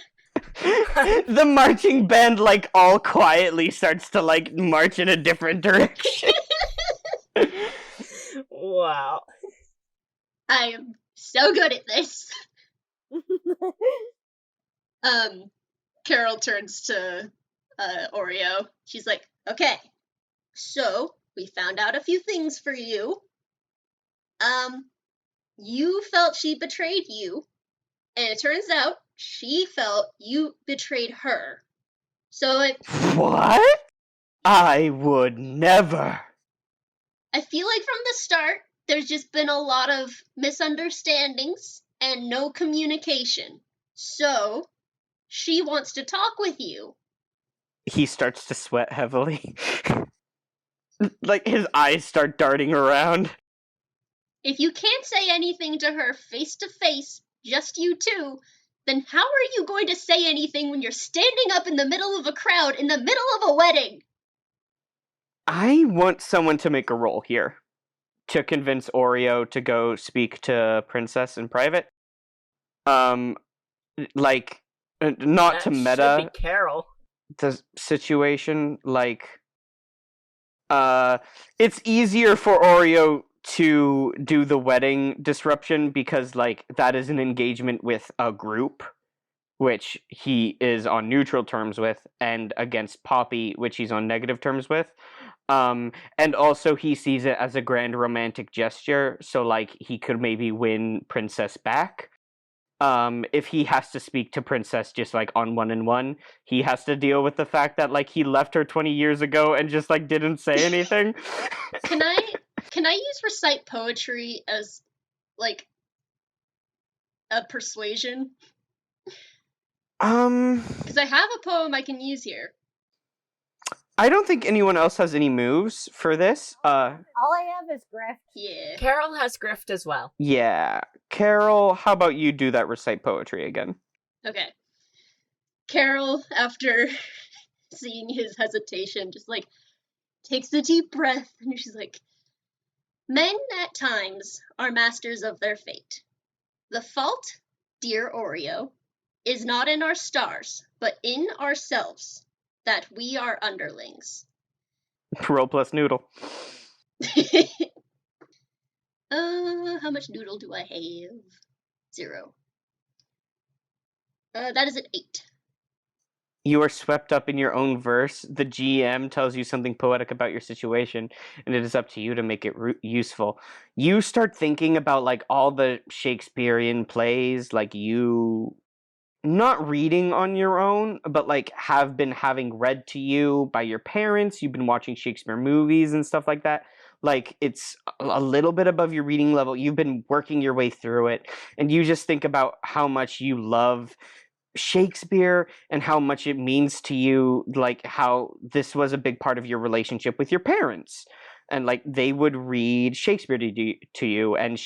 The marching band, like, all quietly starts to, like, march in a different direction. Wow. I am so good at this. Carol turns to Oreo. She's like, okay, so we found out a few things for you. You felt she betrayed you, and it turns out she felt you betrayed her. So What? I would never. I feel like from the start, there's just been a lot of misunderstandings and no communication. So she wants to talk with you. He starts to sweat heavily. Like, his eyes start darting around. If you can't say anything to her face to face, just you two, then how are you going to say anything when you're standing up in the middle of a crowd in the middle of a wedding? I want someone to make a roll here to convince Oreo to go speak to Princess in private. Like, not That to meta should be Carol. the situation. Like, it's easier for Oreo to do the wedding disruption because, like, that is an engagement with a group, which he is on neutral terms with, and against Poppy, which he's on negative terms with. And also he sees it as a grand romantic gesture, so, like, he could maybe win Princess back. If he has to speak to Princess just, like, on one-on-one, he has to deal with the fact that, like, he left her 20 years ago and just, like, didn't say anything. Can I use recite poetry as, like, a persuasion? Because I have a poem I can use here. I don't think anyone else has any moves for this. All I have is grift. Yeah. Carol has grift as well. Yeah. Carol, how about you do that recite poetry again? Okay. Carol, after seeing his hesitation, just, like, takes a deep breath, and she's like, men at times are masters of their fate. The fault, dear Oreo, is not in our stars, but in ourselves, that we are underlings. Roll plus noodle. How much noodle do I have? 0. That is an 8. You are swept up in your own verse. The GM tells you something poetic about your situation, and it is up to you to make it useful. You start thinking about like all the Shakespearean plays, like you not reading on your own, but like have been having read to you by your parents. You've been watching Shakespeare movies and stuff like that. Like it's a little bit above your reading level. You've been working your way through it, and you just think about how much you love Shakespeare and how much it means to you, like how this was a big part of your relationship with your parents. And like they would read Shakespeare to you and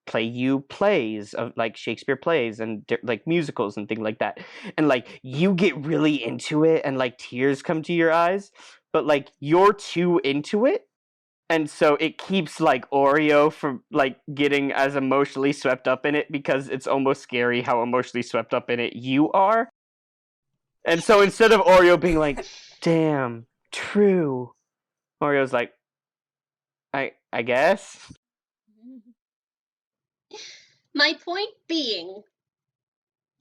play you plays of like Shakespeare plays and like musicals and things like that. And like you get really into it and like tears come to your eyes, but like you're too into it, and so it keeps like Oreo from like getting as emotionally swept up in it because it's almost scary how emotionally swept up in it you are. And so instead of Oreo being like, "Damn, true," Oreo's like, I guess." My point being,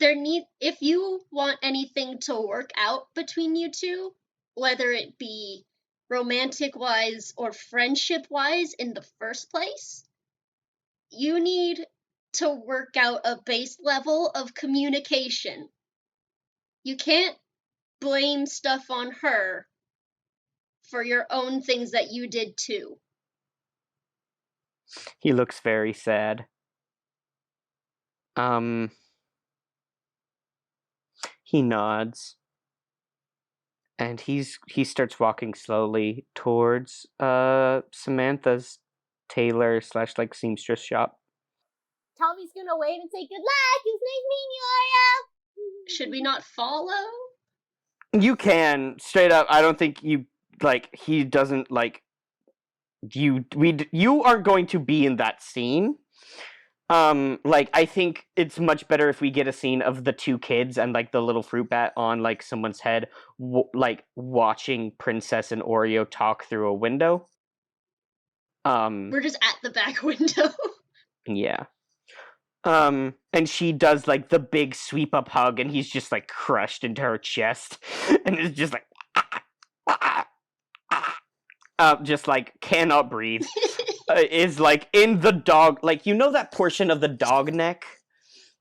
if you want anything to work out between you two, whether it be romantic wise or friendship wise in the first place, you need to work out a base level of communication. You can't blame stuff on her for your own things that you did too. He looks very sad. He nods. And he starts walking slowly towards Samantha's tailor / like seamstress shop. Tommy's gonna wave and say, "Good luck! It was nice meeting you, Oreo!" Should we not follow? You can, straight up. I don't think you, like, he doesn't, like, you aren't going to be in that scene. Like, I think it's much better if we get a scene of the two kids and, like, the little fruit bat on, like, someone's head, like, watching Princess and Oreo talk through a window. We're just at the back window. Yeah. And she does, like, the big sweep-up hug, and he's just, like, crushed into her chest, and it's just like, just, like, cannot breathe. Is, like, in the dog, like, you know that portion of the dog neck?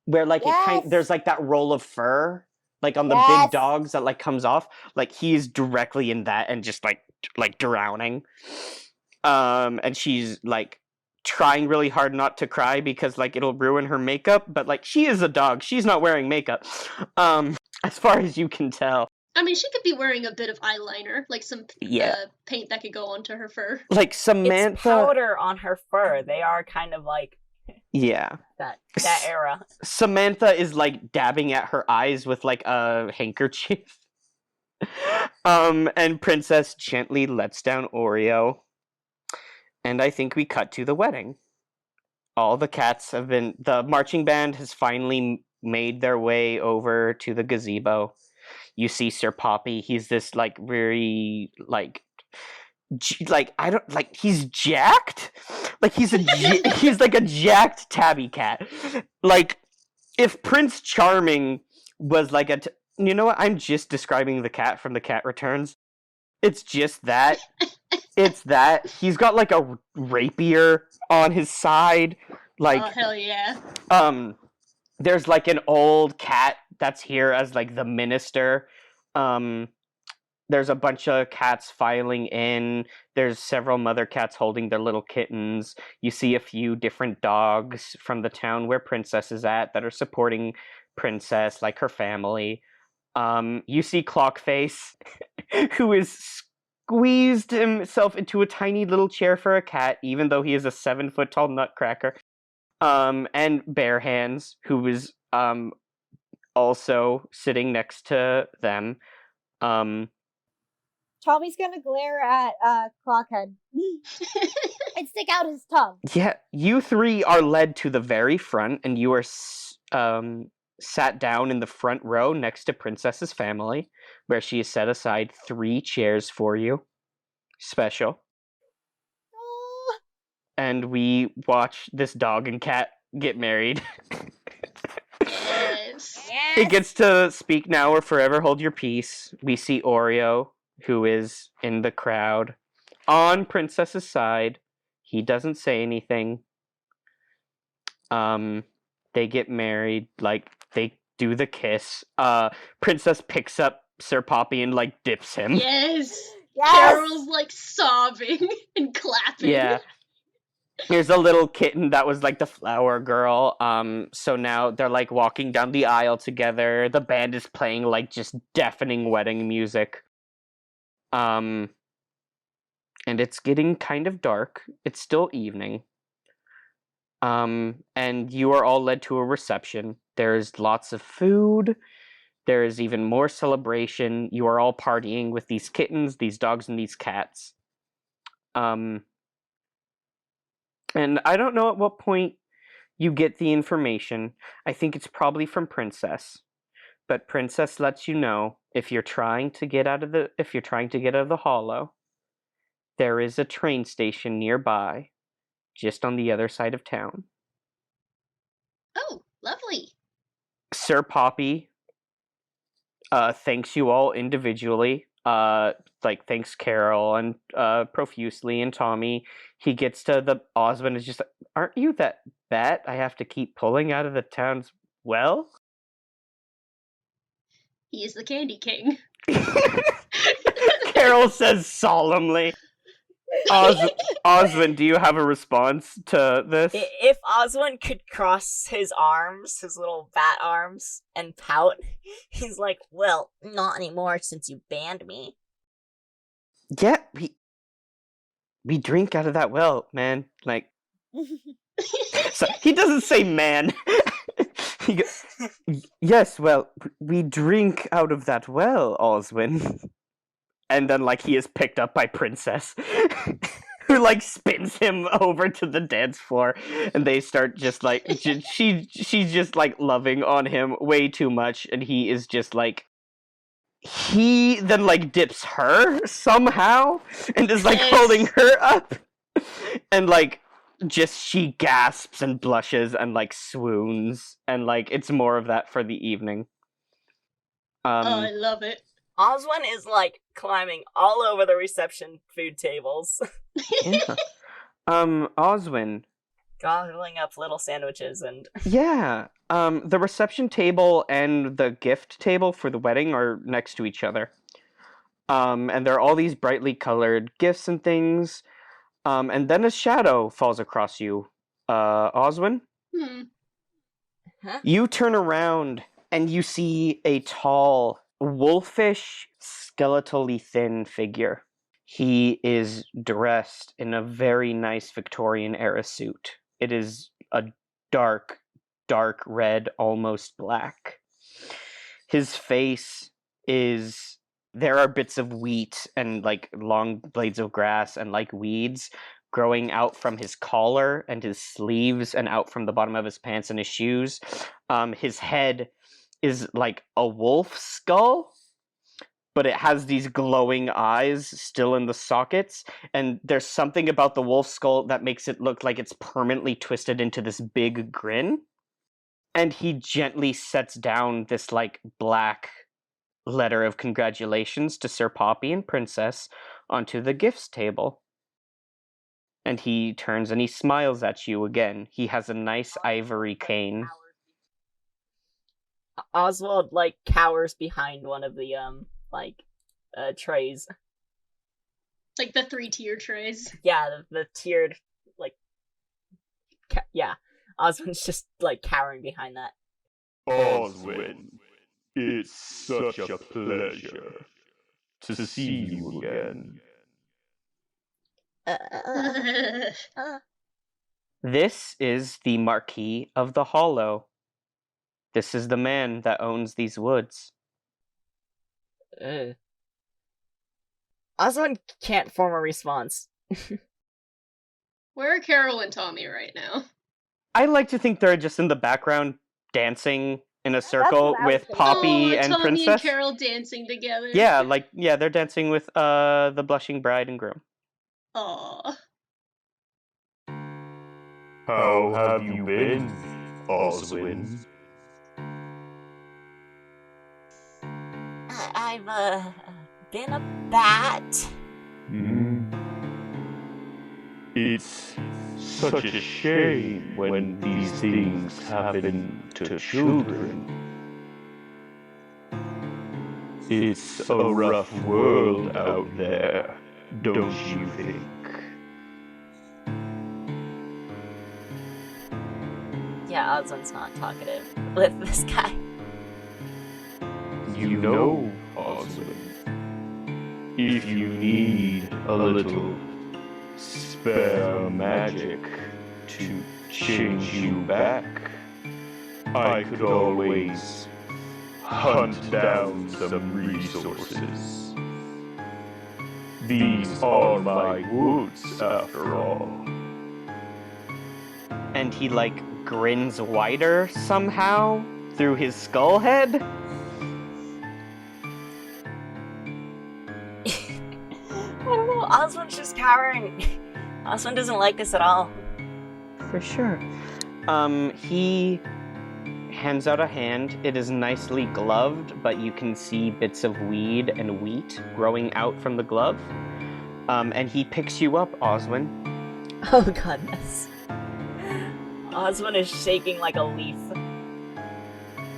Where, like, Yes. there's, like, that roll of fur, like, on the Yes. big dogs that, like, comes off? Like, he's directly in that and just, like, drowning. And she's, like, trying really hard not to cry because, like, it'll ruin her makeup, but, like, she is a dog. She's not wearing makeup. As far as you can tell. I mean, she could be wearing a bit of eyeliner, like some paint that could go onto her fur. Like, Samantha... It's powder on her fur. They are kind of like... Yeah. That era. Samantha is, like, dabbing at her eyes with, like, a handkerchief. And Princess gently lets down Oreo. And I think we cut to the wedding. All the cats have been... The marching band has finally made their way over to the gazebo. You see Sir Poppy. He's this, like, very, like... I don't... Like, he's jacked? Like, he's he's, like, a jacked tabby cat. Like, if Prince Charming was, like, you know what? I'm just describing the cat from The Cat Returns. It's just that. It's that. He's got, like, a rapier on his side. Like, oh, hell yeah. There's, like, an old cat that's here as, like, the minister. There's a bunch of cats filing in. There's several mother cats holding their little kittens. You see a few different dogs from the town where Princess is at that are supporting Princess, like her family. You see Clockface, who is squeezed himself into a tiny little chair for a cat, even though he is a 7-foot-tall nutcracker. And Bare Hands, who is also sitting next to them. Tommy's gonna glare at Clockhead and stick out his tongue. Yeah, you three are led to the very front, and you are sat down in the front row next to Princess's family, where she has set aside 3 chairs for you. Special. and we watch this dog and cat get married. Yes. He gets to speak now or forever hold your peace. We see Oreo, who is in the crowd, on Princess's side. He doesn't say anything. They get married, like, they do the kiss. Princess picks up Sir Poppy and, like, dips him. Yes. Yes! Carol's like sobbing and clapping. Yeah. There's a little kitten that was like the flower girl. So now they're like walking down the aisle together. The band is playing like just deafening wedding music. And it's getting kind of dark. It's still evening. And you are all led to a reception. There's lots of food. There is even more celebration. You are all partying with these kittens, these dogs, and these cats. And I don't know at what point you get the information. I think it's probably from Princess. But Princess lets you know if you're trying to get out of the hollow, there is a train station nearby, just on the other side of town. Oh, lovely. Sir Poppy thanks you all individually. Thanks Carol and profusely, and Tommy. He gets to the Osmond is just like, aren't you that bat I have to keep pulling out of the town's well? He is the Candy King. Carol says solemnly. Osmond, do you have a response to this? If Oswin could cross his arms, his little bat arms, and pout, he's like, well, not anymore since you banned me. Yeah, we drink out of that well, man. Like, so he doesn't say man. He goes, yes, well, we drink out of that well, Oswin. And then, like, he is picked up by Princess, who, like, spins him over to the dance floor, and they start just, like, she's just, like, loving on him way too much, and he is just, like, he then, like, dips her somehow, and is, like, holding her up, and, like, just she gasps and blushes and, like, swoons, and, like, it's more of that for the evening. Oh, I love it. Oswin is like climbing all over the reception food tables. Yeah. Oswin. Gobbling up little sandwiches and Yeah. The reception table and the gift table for the wedding are next to each other. And there are all these brightly colored gifts and things. And then a shadow falls across you. Oswin? Huh? You turn around and you see a tall, wolfish, skeletally thin figure. He is dressed in a very nice Victorian era suit. It is a dark red, almost black. His face is... There are bits of wheat and, like, long blades of grass and, like, weeds growing out from his collar and his sleeves and out from the bottom of his pants and his shoes. His head is like a wolf skull, but it has these glowing eyes still in the sockets, and there's something about the wolf skull that makes it look like it's permanently twisted into this big grin. And he gently sets down this, like, black letter of congratulations to Sir Poppy and Princess onto the gifts table. And he turns and he smiles at you again. He has a nice ivory cane. Oswald like cowers behind one of the trays. Like the 3-tier trays. Yeah, the tiered like yeah. Oswald's just like cowering behind that. Oswin, it's such a pleasure to see you again. This is the Marquis of the Hollow. This is the man that owns these woods. Oswald can't form a response. Where are Carol and Tommy right now? I like to think they're just in the background dancing in a circle what I was with thinking. Poppy and Tommy Princess. and Carol dancing together. Yeah, they're dancing with the blushing bride and groom. Aww. How have you been, Oswin? I've been a bat. Hmm. It's such a shame when these things happen to children. It's a rough world out there, don't you think? Yeah, Oswin's not talkative with this guy. You know, Oswin, if you need a little spare magic to change you back, I could always hunt down some resources. These are my woods, after all. And he, like, grins wider somehow through his skull head. I don't know, Oswin's just cowering. Oswin doesn't like this at all. For sure. He hands out a hand. It is nicely gloved, but you can see bits of weed and wheat growing out from the glove. And he picks you up, Oswin. Oh goodness. Oswin is shaking like a leaf.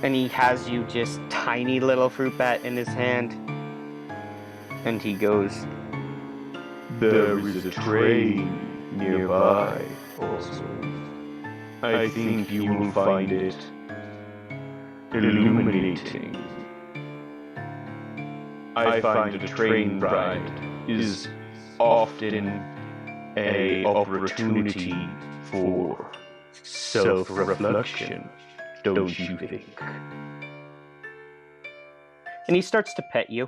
And he has you just tiny little fruit bat in his hand. And he goes, There is a train nearby, Oswin. I think you will find it illuminating. I find a train ride is often an opportunity for self-reflection, don't you think? and he starts to pet you.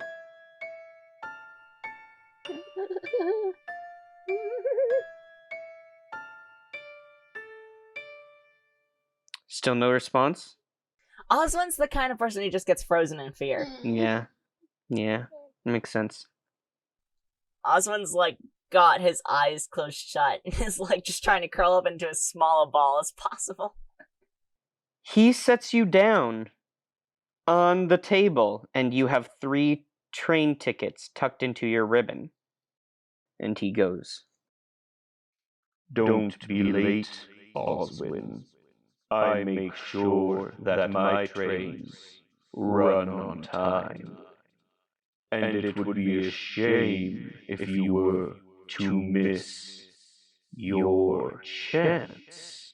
Still no response? Oswin's the kind of person who just gets frozen in fear. Yeah, makes sense. Oswin's like got his eyes closed shut and is like just trying to curl up into as small a ball as possible. He sets you down on the table, and you have 3 train tickets tucked into your ribbon. And he goes, Don't be late, Oswin. I make sure that my trains run on time. And it would be a shame if you were to miss your chance.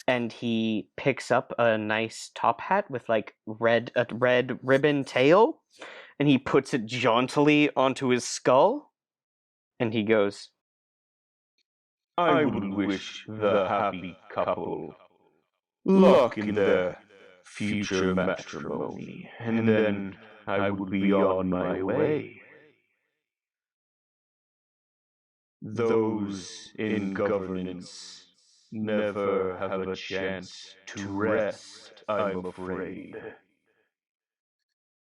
and he picks up a nice top hat with like a red ribbon tail, and he puts it jauntily onto his skull, and he goes, I would wish the happy couple luck in their future matrimony, and then I would be on my way. Those in governance never have a chance to rest, I'm afraid.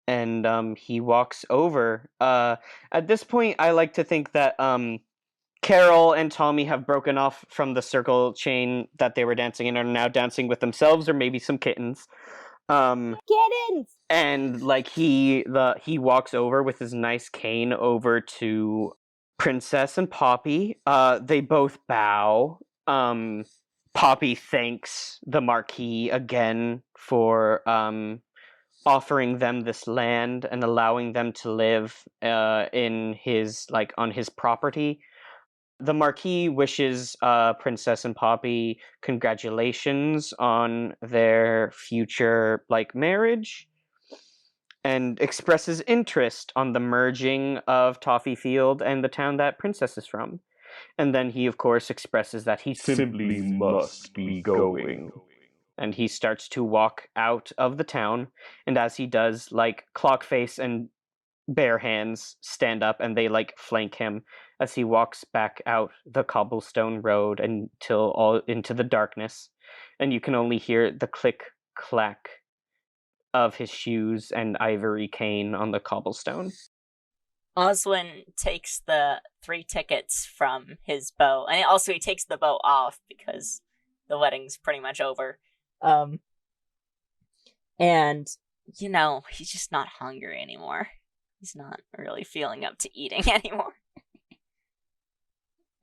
and he walks over. At this point, I like to think that Carol and Tommy have broken off from the circle chain that they were dancing in, and are now dancing with themselves or maybe some kittens. Kittens! And like he walks over with his nice cane over to Princess and Poppy. They both bow. Poppy thanks the Marquis again for offering them this land and allowing them to live in his on his property. The Marquis wishes Princess and Poppy congratulations on their future marriage, and expresses interest on the merging of Toffeefield and the town that Princess is from. And then he, of course, expresses that he Simply must be going. and he starts to walk out of the town. And as he does, Clockface and Bare Hands stand up and they flank him as he walks back out the cobblestone road until all into the darkness. And you can only hear the click clack of his shoes and ivory cane on the cobblestone. Oswin takes the 3 tickets from his bow, and also he takes the bow off because the wedding's pretty much over. And, he's just not hungry anymore. He's not really feeling up to eating anymore.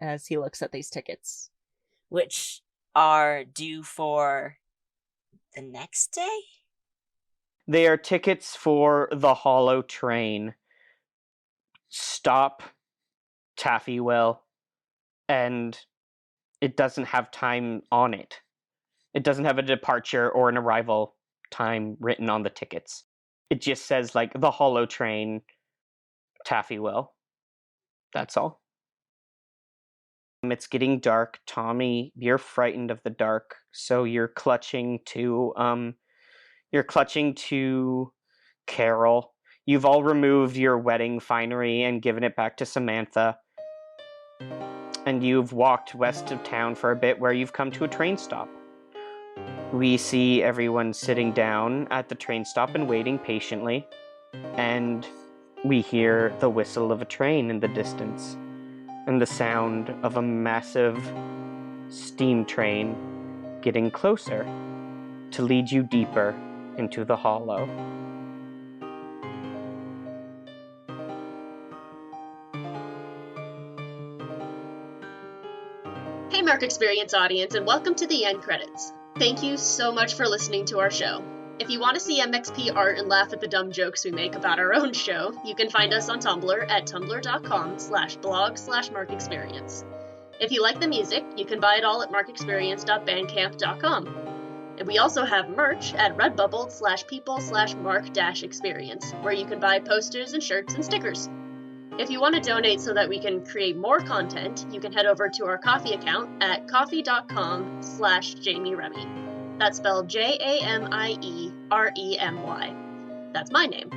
As he looks at these tickets, which are due for the next day? They are tickets for the Hollow train. Stop Taffywell, and it doesn't have time on it. It doesn't have a departure or an arrival time written on the tickets. It just says, like, the Hollow train, Taffywell. That's all. It's getting dark. Tommy, you're frightened of the dark, so you're clutching to Carol. You've all removed your wedding finery and given it back to Samantha. And you've walked west of town for a bit, where you've come to a train stop. We see everyone sitting down at the train stop and waiting patiently. And we hear the whistle of a train in the distance, and the sound of a massive steam train getting closer to lead you deeper into the Hollow. Hey Mark Experience audience, and welcome to the end credits. Thank you so much for listening to our show. If you want to see MXP art and laugh at the dumb jokes we make about our own show, you can find us on Tumblr at tumblr.com/blog/markexperience. If you like the music, you can buy it all at markexperience.bandcamp.com. And we also have merch at redbubble/people/mark-experience, where you can buy posters and shirts and stickers. If you want to donate so that we can create more content, you can head over to our Ko-fi account at ko-fi.com/JamieRemy. That's spelled JAMIEREMY. That's my name.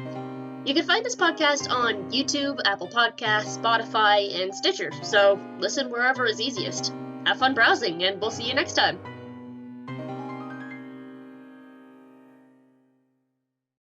You can find this podcast on YouTube, Apple Podcasts, Spotify, and Stitcher, so listen wherever is easiest. Have fun browsing, and we'll see you next time.